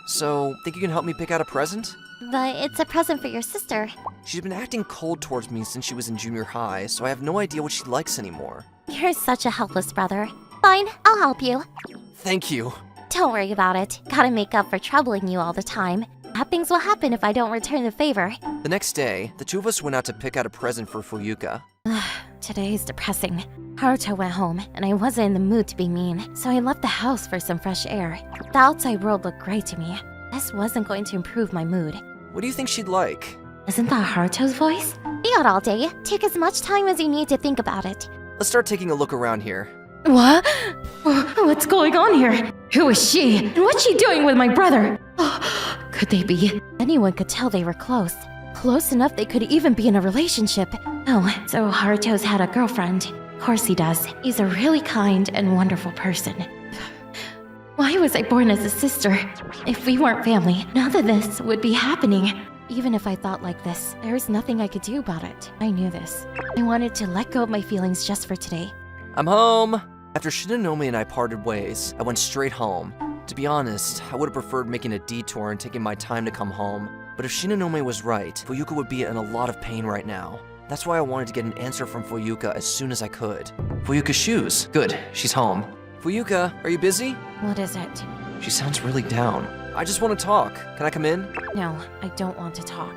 [SPEAKER 7] So, think you can help me pick out a present?
[SPEAKER 6] But it's a present for your sister.
[SPEAKER 7] She's been acting cold towards me since she was in junior high, so I have no idea what she likes anymore.
[SPEAKER 6] You're such a helpless brother. Fine, I'll help you.
[SPEAKER 7] Thank you.
[SPEAKER 6] Don't worry about it. Gotta make up for troubling you all the time. Bad things will happen if I don't return the favor.
[SPEAKER 7] The next day, the two of us went out to pick out a present for Fuyuka.
[SPEAKER 6] Today's depressing. Haruto went home, and I wasn't in the mood to be mean, so I left the house for some fresh air. The outside world looked great to me. This wasn't going to improve my mood.
[SPEAKER 7] What do you think she'd like?
[SPEAKER 6] Isn't that Haruto's voice? Be out all day. Take as much time as you need to think about it.
[SPEAKER 7] Let's start taking a look around here.
[SPEAKER 6] What? What's going on here? Who is she? And what's she doing with my brother? Could they be? Anyone could tell they were close. Close enough they could even be in a relationship. Oh, so Haruto's had a girlfriend. Of course he does. He's a really kind and wonderful person. Why was I born as a sister? If we weren't family, none of this would be happening. Even if I thought like this, there was nothing I could do about it. I knew this. I wanted to let go of my feelings just for today.
[SPEAKER 7] I'm home! After Shinonome and I parted ways, I went straight home. To be honest, I would have preferred making a detour and taking my time to come home. But if Shinonome was right, Fuyuka would be in a lot of pain right now. That's why I wanted to get an answer from Fuyuka as soon as I could. Fuyuka's shoes. Good, she's home. Fuyuka, are you busy?
[SPEAKER 6] What is it?
[SPEAKER 7] She sounds really down. I just want to talk. Can I come in?
[SPEAKER 6] No, I don't want to talk.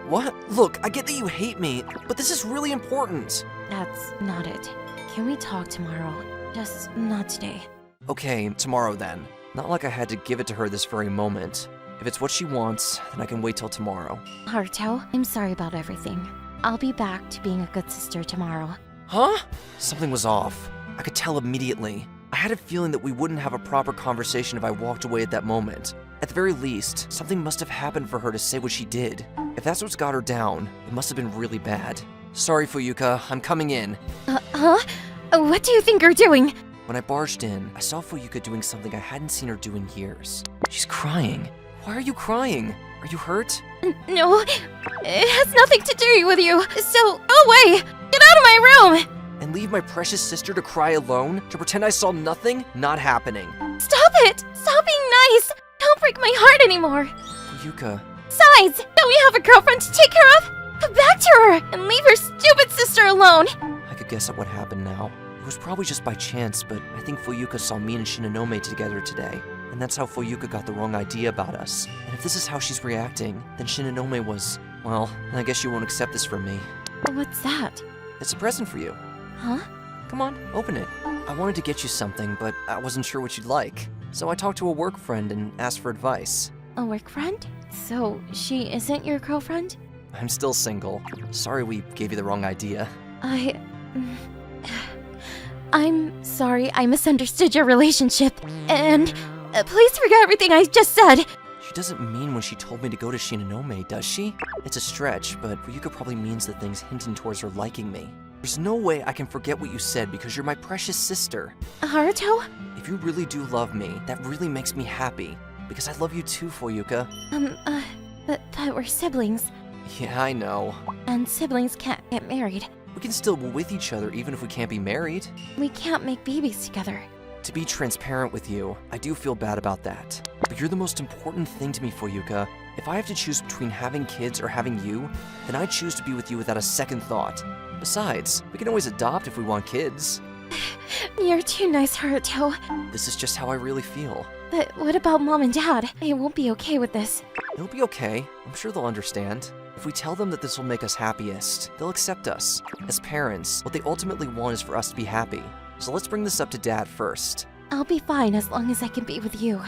[SPEAKER 7] What? Look, I get that you hate me, but this is really important.
[SPEAKER 6] That's not it. Can we talk tomorrow? Just not today.
[SPEAKER 7] Okay, tomorrow then. Not like I had to give it to her this very moment. If it's what she wants, then I can wait till tomorrow.
[SPEAKER 6] Haruto, I'm sorry about everything. I'll be back to being a good sister tomorrow.
[SPEAKER 7] Huh? Something was off. I could tell immediately. I had a feeling that we wouldn't have a proper conversation if I walked away at that moment. At the very least, something must have happened for her to say what she did. If that's what's got her down, it must have been really bad. Sorry, Fuyuka, I'm coming in.
[SPEAKER 6] Huh? What do you think you're doing?
[SPEAKER 7] When I barged in, I saw Fuyuka doing something I hadn't seen her do in years. She's crying. Why are you crying? Are you hurt?
[SPEAKER 6] No, it has nothing to do with you. So, go away! Get out of my room!
[SPEAKER 7] And leave my precious sister to cry alone? To pretend I saw nothing? Not happening.
[SPEAKER 6] Stop it! Stop being nice! Don't break my heart anymore!
[SPEAKER 7] Fuyuka.
[SPEAKER 6] Besides, don't you have a girlfriend to take care of? Come back to her and leave your stupid sister alone!
[SPEAKER 7] I could guess at what happened now. It was probably just by chance, but I think Fuyuka saw me and Shinonome together today. And that's how Fuyuka got the wrong idea about us. And if this is how she's reacting, then Shinonome was... Well, I guess you won't accept this from me.
[SPEAKER 6] What's that?
[SPEAKER 7] It's a present for you.
[SPEAKER 6] Huh?
[SPEAKER 7] Come on, open it. I wanted to get you something, but I wasn't sure what you'd like. So I talked to a work friend and asked for advice.
[SPEAKER 6] A work friend? So, she isn't your girlfriend?
[SPEAKER 7] I'm still single. Sorry we gave you the wrong idea.
[SPEAKER 6] I'm sorry I misunderstood your relationship. And please forget everything I just said.
[SPEAKER 7] She doesn't mean when she told me to go to Shinonome, does she? It's a stretch, but Fuyuka probably means the things hinting towards her liking me. There's no way I can forget what you said because you're my precious sister.
[SPEAKER 6] Haruto?
[SPEAKER 7] If you really do love me, that really makes me happy. Because I love you too, Fuyuka.
[SPEAKER 6] But we're siblings.
[SPEAKER 7] Yeah, I know.
[SPEAKER 6] And siblings can't get married.
[SPEAKER 7] We can still be with each other even if we can't be married.
[SPEAKER 6] We can't make babies together.
[SPEAKER 7] To be transparent with you, I do feel bad about that. But you're the most important thing to me, Fuyuka. If I have to choose between having kids or having you, then I choose to be with you without a second thought. Besides, we can always adopt if we want kids.
[SPEAKER 6] You're too nice, Haruto.
[SPEAKER 7] This is just how I really feel.
[SPEAKER 6] But what about Mom and Dad? They won't be okay with this.
[SPEAKER 7] It'll be okay. I'm sure they'll understand. If we tell them that this will make us happiest, they'll accept us. As parents, what they ultimately want is for us to be happy. So let's bring this up to Dad first.
[SPEAKER 6] I'll be fine as long as I can be with you.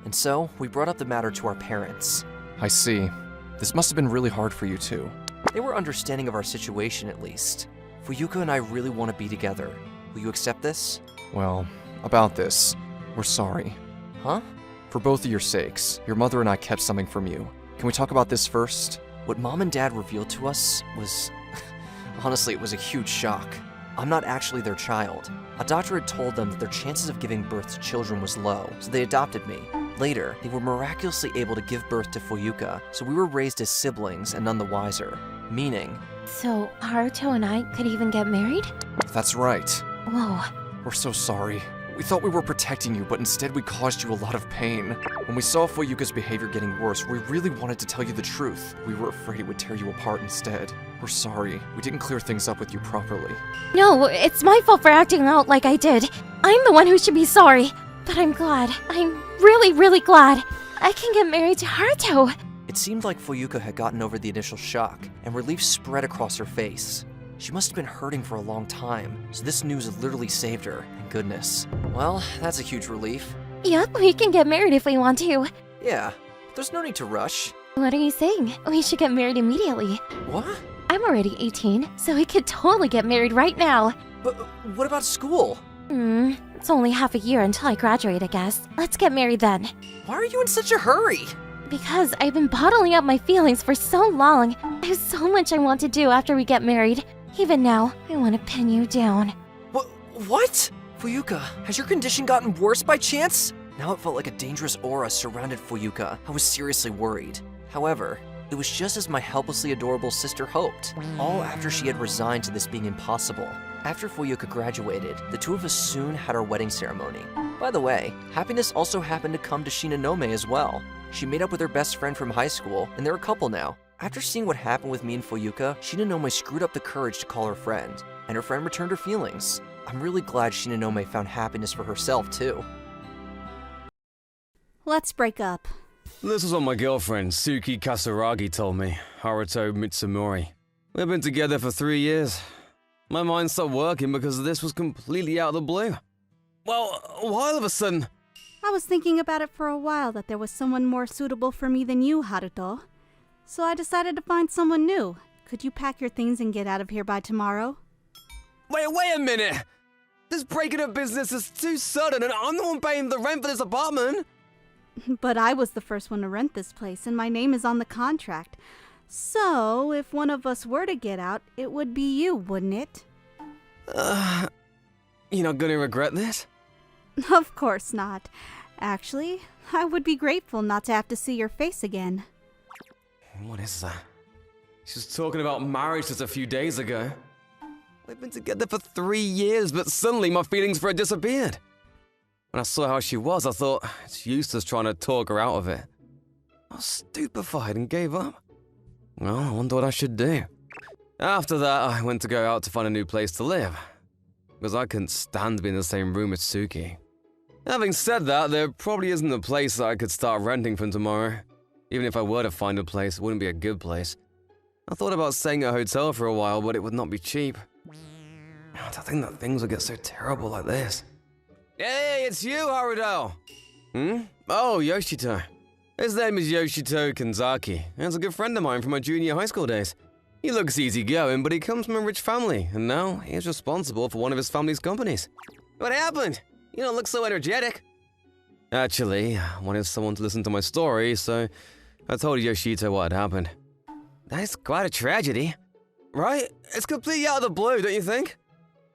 [SPEAKER 7] And so, we brought up the matter to our parents.
[SPEAKER 9] I see. This must have been really hard for you too.
[SPEAKER 7] They were understanding of our situation at least. Fuyuka and I really want to be together. Will you accept this?
[SPEAKER 9] Well, about this, we're sorry.
[SPEAKER 7] Huh?
[SPEAKER 9] For both of your sakes, your mother and I kept something from you. Can we talk about this first?
[SPEAKER 7] What Mom and Dad revealed to us was... honestly, it was a huge shock. I'm not actually their child. A doctor had told them that their chances of giving birth to children was low, so they adopted me. Later, they were miraculously able to give birth to Fuyuka, so we were raised as siblings and none the wiser. Meaning...
[SPEAKER 6] So, Haruto and I could even get married?
[SPEAKER 9] That's right.
[SPEAKER 6] Whoa.
[SPEAKER 9] We're so sorry. We thought we were protecting you, but instead we caused you a lot of pain. When we saw Fuyuka's behavior getting worse, we really wanted to tell you the truth. We were afraid it would tear you apart instead. We're sorry. We didn't clear things up with you properly.
[SPEAKER 6] No, it's my fault for acting out like I did. I'm the one who should be sorry. But I'm glad. I'm really, really glad. I can get married to Haruto.
[SPEAKER 7] It seemed like Fuyuka had gotten over the initial shock, and relief spread across her face. She must have been hurting for a long time, so this news literally saved her, thank goodness. Well, that's a huge relief.
[SPEAKER 6] Yep, we can get married if we want to.
[SPEAKER 7] Yeah, there's no need to rush.
[SPEAKER 6] What are you saying? We should get married immediately.
[SPEAKER 7] What?
[SPEAKER 6] I'm already 18, so we could totally get married right now.
[SPEAKER 7] But what about school?
[SPEAKER 6] It's only half a year until I graduate, I guess. Let's get married then.
[SPEAKER 7] Why are you in such a hurry?
[SPEAKER 6] Because I've been bottling up my feelings for so long. I have so much I want to do after we get married. Even now, I want to pin you down.
[SPEAKER 7] What? Fuyuka, has your condition gotten worse by chance? Now it felt like a dangerous aura surrounded Fuyuka. I was seriously worried. However, it was just as my helplessly adorable sister hoped, all after she had resigned to this being impossible. After Fuyuka graduated, the two of us soon had our wedding ceremony. By the way, happiness also happened to come to Shinonome as well. She made up with her best friend from high school, and they're a couple now. After seeing what happened with me and Fuyuka, Shinonome screwed up the courage to call her friend, and her friend returned her feelings. I'm really glad Shinonome found happiness for herself, too.
[SPEAKER 10] Let's break up.
[SPEAKER 2] This is what my girlfriend, Suki Kasaragi, told me, Haruto Mitsumori. We've been together for 3 years. My mind stopped working because this was completely out of the blue. Well, why all of a sudden...
[SPEAKER 10] I was thinking about it for a while that there was someone more suitable for me than you, Haruto. So I decided to find someone new. Could you pack your things and get out of here by tomorrow?
[SPEAKER 2] Wait a minute! This breaking up business is too sudden and I'm the one paying the rent for this apartment!
[SPEAKER 10] But I was the first one to rent this place and my name is on the contract. So, if one of us were to get out, it would be you, wouldn't it?
[SPEAKER 2] You're not gonna regret this?
[SPEAKER 10] Of course not. Actually, I would be grateful not to have to see your face again.
[SPEAKER 2] What is that? She was talking about marriage just a few days ago. We've been together for 3 years, but suddenly my feelings for her disappeared. When I saw how she was, I thought, it's useless trying to talk her out of it. I was stupefied and gave up. Well, I wonder what I should do. After that, I went to go out to find a new place to live, because I couldn't stand to be in the same room as Suki. Having said that, there probably isn't a place that I could start renting from tomorrow. Even if I were to find a place, it wouldn't be a good place. I thought about staying at a hotel for a while, but it would not be cheap. To think that things would get so terrible like this. Hey, it's you, Haruto! Oh, Yoshito. His name is Yoshito Kanzaki, and he's a good friend of mine from my junior high school days. He looks easygoing, but he comes from a rich family, and now he's responsible for one of his family's companies. What happened? You don't look so energetic. Actually, I wanted someone to listen to my story, so I told Yoshito what had happened. That's quite a tragedy. Right? It's completely out of the blue, don't you think?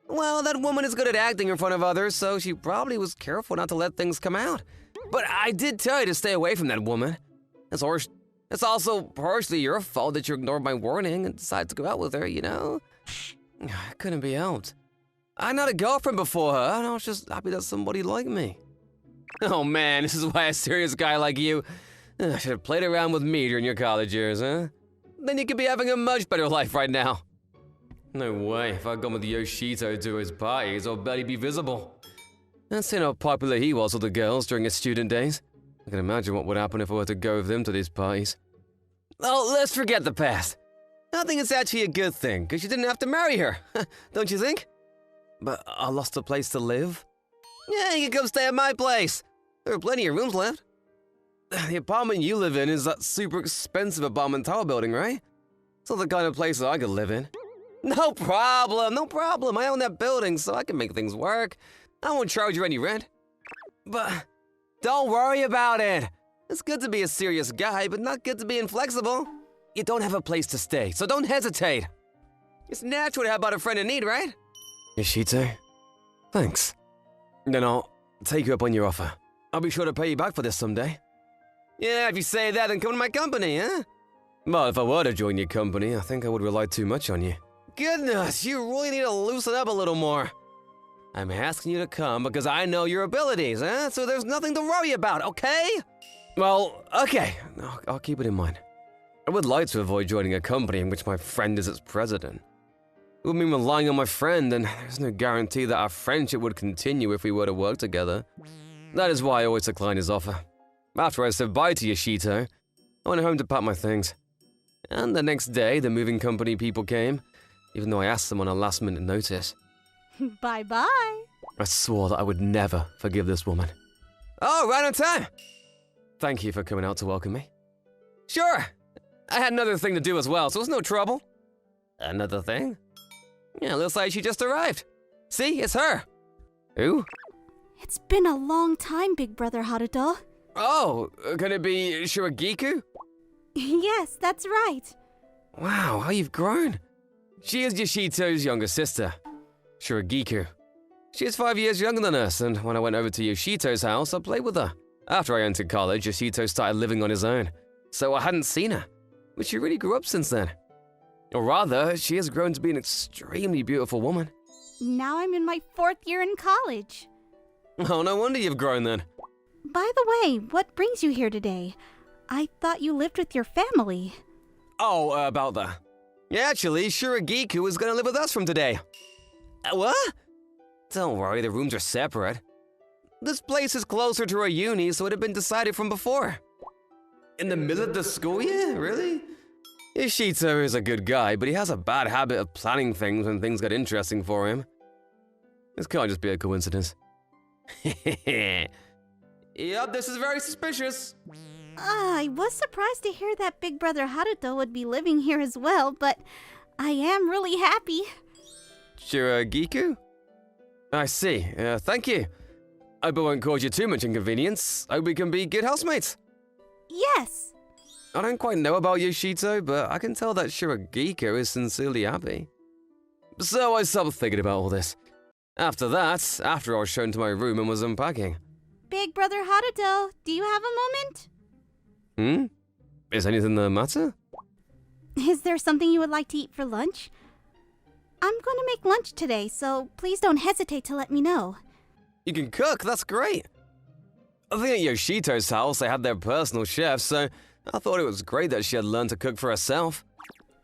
[SPEAKER 2] Well, that woman is good at acting in front of others, so she probably was careful not to let things come out. But I did tell you to stay away from that woman. It's also partially your fault that you ignored my warning and decided to go out with her, you know? It couldn't be helped. I had not a girlfriend before her, and I was just happy that somebody liked me. Oh man, this is why a serious guy like you should have played around with me during your college years, huh? Then you could be having a much better life right now. No way, if I'd gone with Yoshito to his parties, I'd barely be visible. I'd seen how popular he was with the girls during his student days. I can imagine what would happen if I were to go with him to these parties. Oh, let's forget the past. I think it's actually a good thing, because you didn't have to marry her, don't you think? But I lost a place to live? Yeah, you can come stay at my place. There are plenty of rooms left. The apartment you live in is that super expensive apartment tower building, right? It's not the kind of place that I could live in. No problem, no problem. I own that building, so I can make things work. I won't charge you any rent. But don't worry about it. It's good to be a serious guy, but not good to be inflexible. You don't have a place to stay, so don't hesitate. It's natural to have about a friend in need, right? Yoshito? Thanks. Then I'll take you up on your offer. I'll be sure to pay you back for this someday. Yeah, if you say that, then come to my company, huh? Well, if I were to join your company, I think I would rely too much on you. Goodness, you really need to loosen up a little more. I'm asking you to come because I know your abilities, huh? So there's nothing to worry about, okay? Well, okay, I'll keep it in mind. I would like to avoid joining a company in which my friend is its president. It would mean relying on my friend, and there's no guarantee that our friendship would continue if we were to work together. That is why I always declined his offer. After I said bye to Yoshito, I went home to pack my things. And the next day, the moving company people came, even though I asked them on a last-minute notice.
[SPEAKER 10] Bye-bye.
[SPEAKER 2] I swore that I would never forgive this woman. Oh, right on time! Thank you for coming out to welcome me. Sure! I had another thing to do as well, so it's no trouble. Another thing? Yeah, looks like she just arrived. See, it's her. Who?
[SPEAKER 10] It's been a long time, Big Brother Haruto.
[SPEAKER 2] Oh, can it be Shiragiku?
[SPEAKER 10] Yes, that's right.
[SPEAKER 2] Wow, how you've grown. She is Yoshito's younger sister, Shiragiku. She is 5 years younger than us, and when I went over to Yoshito's house, I played with her. After I entered college, Yoshito started living on his own, so I hadn't seen her. But she really grew up since then. Or rather, she has grown to be an extremely beautiful woman.
[SPEAKER 10] Now I'm in my 4th year in college.
[SPEAKER 2] Oh, no wonder you've grown then.
[SPEAKER 10] By the way, what brings you here today? I thought you lived with your family.
[SPEAKER 2] Oh, about that. Yeah, actually, Shiragiku is gonna live with us from today. What? Don't worry, the rooms are separate. This place is closer to our uni, so it had been decided from before. In the middle of the school year? Really? Yoshito is a good guy, but he has a bad habit of planning things when things get interesting for him. This can't just be a coincidence. Yup, this is very suspicious.
[SPEAKER 10] I was surprised to hear that Big Brother Haruto would be living here as well, but I am really happy.
[SPEAKER 2] Shiragiku? I see. Thank you. I hope I won't cause you too much inconvenience. I hope we can be good housemates.
[SPEAKER 10] Yes.
[SPEAKER 2] I don't quite know about Yoshito, but I can tell that Shiragiku is sincerely happy. So I stopped thinking about all this. After that, I was shown to my room and was unpacking.
[SPEAKER 10] Big Brother Haruto, do you have a moment?
[SPEAKER 2] Is anything the matter?
[SPEAKER 10] Is there something you would like to eat for lunch? I'm going to make lunch today, so please don't hesitate to let me know.
[SPEAKER 2] You can cook, that's great. I think at Yoshito's house they had their personal chef, so I thought it was great that she had learned to cook for herself.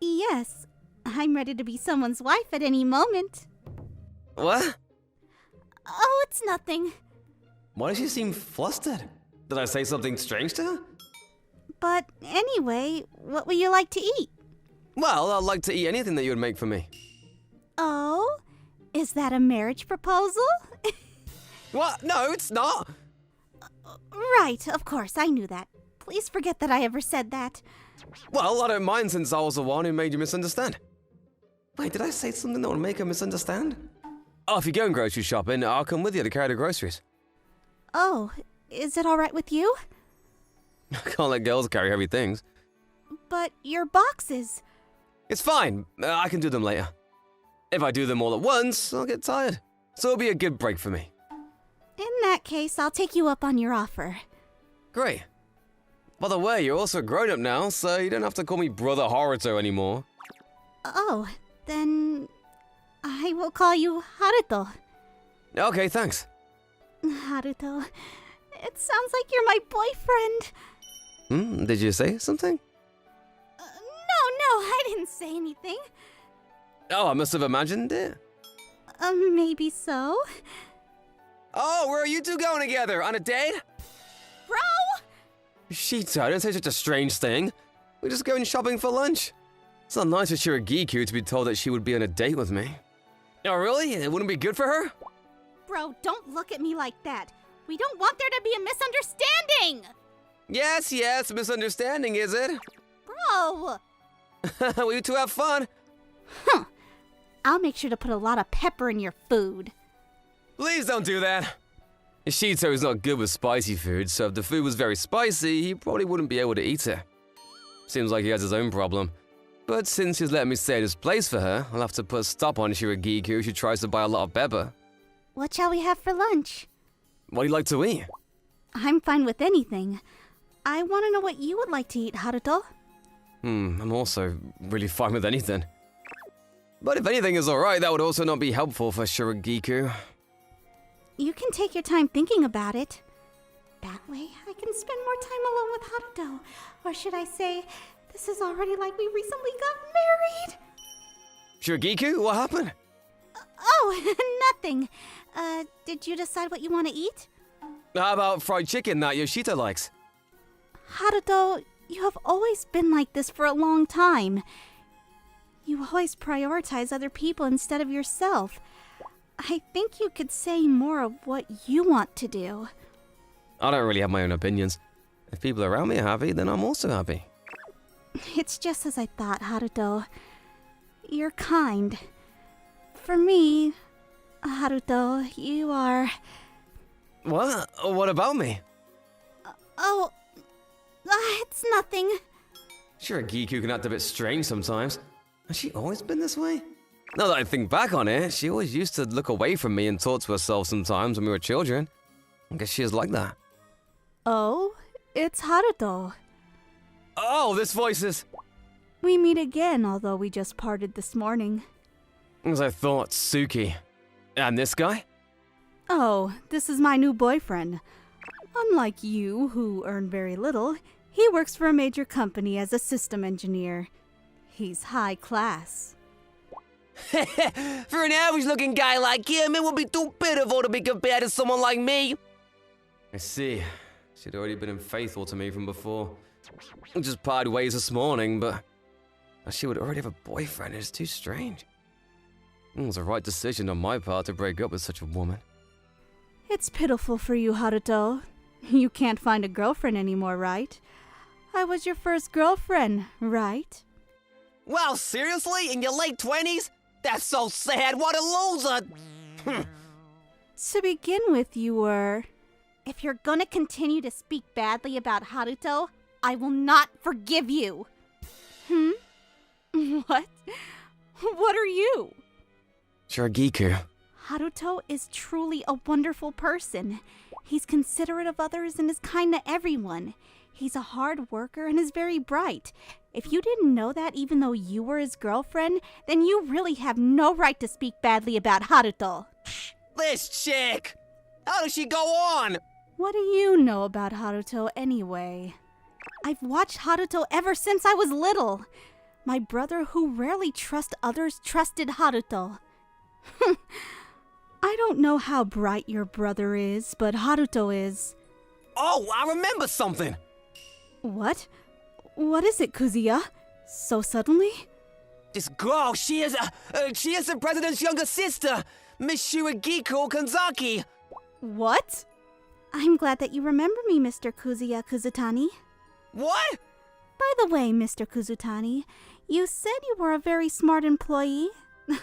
[SPEAKER 10] Yes, I'm ready to be someone's wife at any moment.
[SPEAKER 2] What?
[SPEAKER 10] Oh, it's nothing.
[SPEAKER 2] Why does she seem flustered? Did I say something strange to her?
[SPEAKER 10] But anyway, what would you like to eat?
[SPEAKER 2] Well, I'd like to eat anything that you would make for me.
[SPEAKER 10] Oh? Is that a marriage proposal?
[SPEAKER 2] What? No, it's not.
[SPEAKER 10] Right, of course, I knew that. Please forget that I ever said that.
[SPEAKER 2] Well, I don't mind since I was the one who made you misunderstand. Wait, did I say something that would make her misunderstand? Oh, if you're going grocery shopping, I'll come with you to carry the groceries.
[SPEAKER 10] Oh, is it alright with you?
[SPEAKER 2] I can't let girls carry heavy things.
[SPEAKER 10] But your boxes.
[SPEAKER 2] It's fine. I can do them later. If I do them all at once, I'll get tired. So it'll be a good break for me.
[SPEAKER 10] In that case, I'll take you up on your offer.
[SPEAKER 2] Great. By the way, you're also grown up now, so you don't have to call me Brother Haruto anymore.
[SPEAKER 10] Oh, then I will call you Haruto.
[SPEAKER 2] Okay, thanks.
[SPEAKER 10] Haruto, it sounds like you're my boyfriend.
[SPEAKER 2] Did you say something?
[SPEAKER 10] No, I didn't say anything.
[SPEAKER 2] Oh, I must have imagined it.
[SPEAKER 10] Maybe so.
[SPEAKER 2] Oh, where are you two going together? On a date?
[SPEAKER 10] Bro!
[SPEAKER 2] Shito, don't say such a strange thing. We're just going shopping for lunch. It's not nice for Shiragiku to be told that she would be on a date with me. Oh, really? It wouldn't be good for her?
[SPEAKER 10] Bro, don't look at me like that. We don't want there to be a misunderstanding!
[SPEAKER 2] Yes, misunderstanding, is it?
[SPEAKER 10] Bro!
[SPEAKER 2] We two have fun.
[SPEAKER 10] Huh. I'll make sure to put a lot of pepper in your food.
[SPEAKER 2] Please don't do that. Shito is not good with spicy food, so if the food was very spicy, he probably wouldn't be able to eat it. Seems like he has his own problem. But since she's let me stay at his place for her, I'll have to put a stop on Shiragiku if she tries to buy a lot of pepper.
[SPEAKER 10] What shall we have for lunch?
[SPEAKER 2] What do you like to eat?
[SPEAKER 10] I'm fine with anything. I want to know what you would like to eat, Haruto.
[SPEAKER 2] I'm also really fine with anything. But if anything is alright, that would also not be helpful for Shiragiku.
[SPEAKER 10] You can take your time thinking about it. That way, I can spend more time alone with Haruto. Or should I say, this is already like we recently got married.
[SPEAKER 2] Shiragiku, what happened?
[SPEAKER 10] Oh, nothing. Did you decide what you want to eat?
[SPEAKER 2] How about fried chicken that Yoshito likes?
[SPEAKER 10] Haruto, you have always been like this for a long time. You always prioritize other people instead of yourself. I think you could say more of what you want to do.
[SPEAKER 2] I don't really have my own opinions. If people around me are happy, then I'm also happy.
[SPEAKER 10] It's just as I thought, Haruto. You're kind. For me, Haruto, you are...
[SPEAKER 2] What? What about me?
[SPEAKER 10] It's nothing.
[SPEAKER 2] Shiragiku can act a bit strange sometimes. Has she always been this way? Now that I think back on it, she always used to look away from me and talk to herself sometimes when we were children. I guess she is like that.
[SPEAKER 10] Oh, it's Haruto.
[SPEAKER 2] Oh, this voice is...
[SPEAKER 10] We meet again, although we just parted this morning.
[SPEAKER 2] As I thought, Suki. And this guy?
[SPEAKER 10] Oh, this is my new boyfriend. Unlike you, who earn very little, he works for a major company as a system engineer. He's high class.
[SPEAKER 2] For an average-looking guy like him, it would be too pitiful to be compared to someone like me. I see. She'd already been unfaithful to me from before. We just parted ways this morning, but she would already have a boyfriend. It's too strange. It was the right decision on my part to break up with such a woman.
[SPEAKER 10] It's pitiful for you, Haruto. You can't find a girlfriend anymore, right? I was your first girlfriend, right?
[SPEAKER 2] Wow, seriously? In your late 20s? That's so sad. What a loser!
[SPEAKER 10] To begin with, you were... If you're gonna continue to speak badly about Haruto, I will not forgive you. What? What are you?
[SPEAKER 2] Shiragiku.
[SPEAKER 10] Haruto is truly a wonderful person. He's considerate of others and is kind to everyone. He's a hard worker and is very bright. If you didn't know that even though you were his girlfriend, then you really have no right to speak badly about Haruto.
[SPEAKER 2] This chick! How does she go on?
[SPEAKER 10] What do you know about Haruto anyway? I've watched Haruto ever since I was little. My brother, who rarely trusts others, trusted Haruto. I don't know how bright your brother is, but Haruto is.
[SPEAKER 2] Oh, I remember something!
[SPEAKER 10] What? What is it, Kuzuya? So suddenly?
[SPEAKER 2] This girl, she is the president's younger sister, Miss Shiragiku Kanzaki.
[SPEAKER 10] What? I'm glad that you remember me, Mr. Kuzuya Kuzutani.
[SPEAKER 2] What?
[SPEAKER 10] By the way, Mr. Kuzutani, you said you were a very smart employee.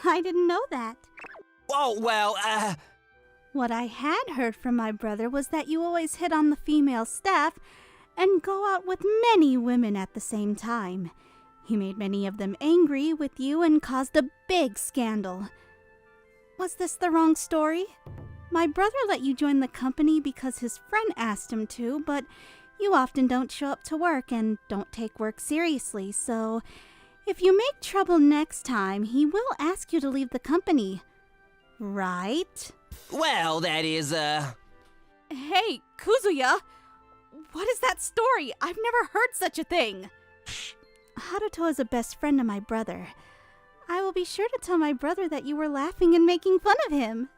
[SPEAKER 10] I didn't know that.
[SPEAKER 2] Oh, well,
[SPEAKER 10] What I had heard from my brother was that you always hit on the female staff and go out with many women at the same time. He made many of them angry with you and caused a big scandal. Was this the wrong story? My brother let you join the company because his friend asked him to, but you often don't show up to work and don't take work seriously, so if you make trouble next time, he will ask you to leave the company. Right?
[SPEAKER 2] well, that is,
[SPEAKER 10] Hey, Kuzuya! What is that story? I've never heard such a thing! Haruto is a best friend of my brother. I will be sure to tell my brother that you were laughing and making fun of him.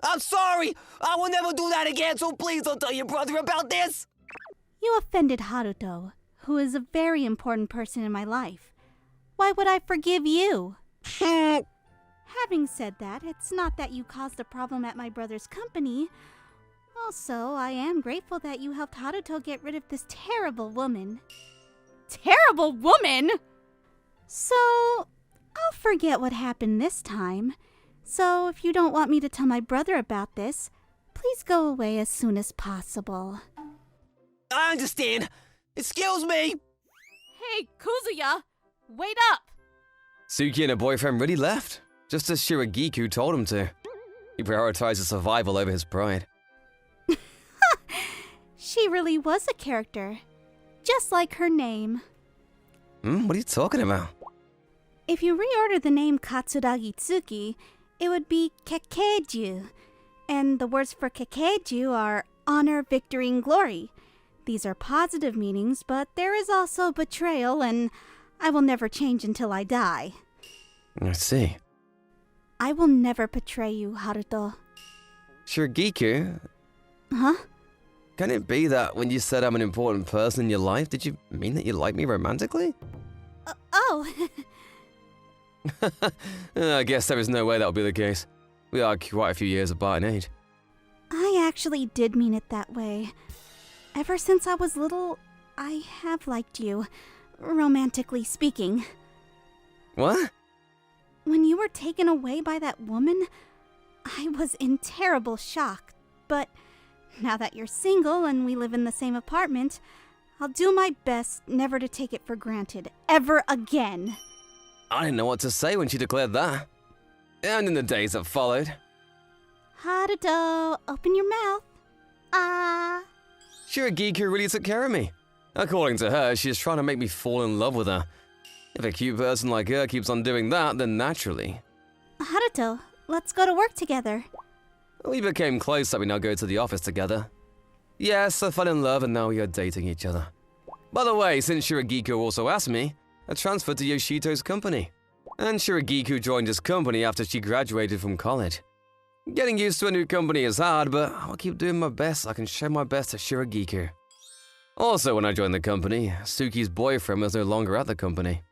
[SPEAKER 2] I'm sorry! I will never do that again, so please don't tell your brother about this!
[SPEAKER 10] You offended Haruto, who is a very important person in my life. Why would I forgive you? Having said that, it's not that you caused a problem at my brother's company. Also, I am grateful that you helped Haruto get rid of this terrible woman. Terrible woman?! So, I'll forget what happened this time. So, if you don't want me to tell my brother about this, please go away as soon as possible.
[SPEAKER 2] I understand. Excuse me!
[SPEAKER 10] Hey, Kuzuya!
[SPEAKER 5] Wait up!
[SPEAKER 2] Suki and her boyfriend really left, just as Shiragiku told him to. He prioritized his survival over his pride.
[SPEAKER 10] She really was a character, just like her name.
[SPEAKER 2] What are you talking about?
[SPEAKER 10] If you reorder the name Katsuragi Tsuki, it would be Kekeju. And the words for Kekeju are honor, victory, and glory. These are positive meanings, but there is also betrayal, and I will never change until I die.
[SPEAKER 2] I see.
[SPEAKER 10] I will never betray you, Haruto.
[SPEAKER 2] Shiragiku,
[SPEAKER 10] Huh?
[SPEAKER 2] can it be that when you said I'm an important person in your life, did you mean that you like me romantically?
[SPEAKER 10] Oh,
[SPEAKER 2] I guess there is no way that would be the case. We are quite a few years apart in age.
[SPEAKER 10] I actually did mean it that way. Ever since I was little, I have liked you, romantically speaking.
[SPEAKER 2] What?
[SPEAKER 10] When you were taken away by that woman, I was in terrible shock. But now that you're single and we live in the same apartment, I'll do my best never to take it for granted ever again.
[SPEAKER 2] I didn't know what to say when she declared that. And in the days that followed.
[SPEAKER 10] Haruto, open your mouth. Ah.
[SPEAKER 2] Shiragiku really took care of me. According to her, she's trying to make me fall in love with her. If a cute person like her keeps on doing that, then naturally.
[SPEAKER 10] Haruto, let's go to work together.
[SPEAKER 2] We became close that we now go to the office together. Yes, I fell in love and now we are dating each other. By the way, since Shiragiku also asked me, I transferred to Yoshito's company. And Shiragiku joined his company after she graduated from college. Getting used to a new company is hard, but I'll keep doing my best so I can show my best to Shiragiku. Also, when I joined the company, Suki's boyfriend was no longer at the company.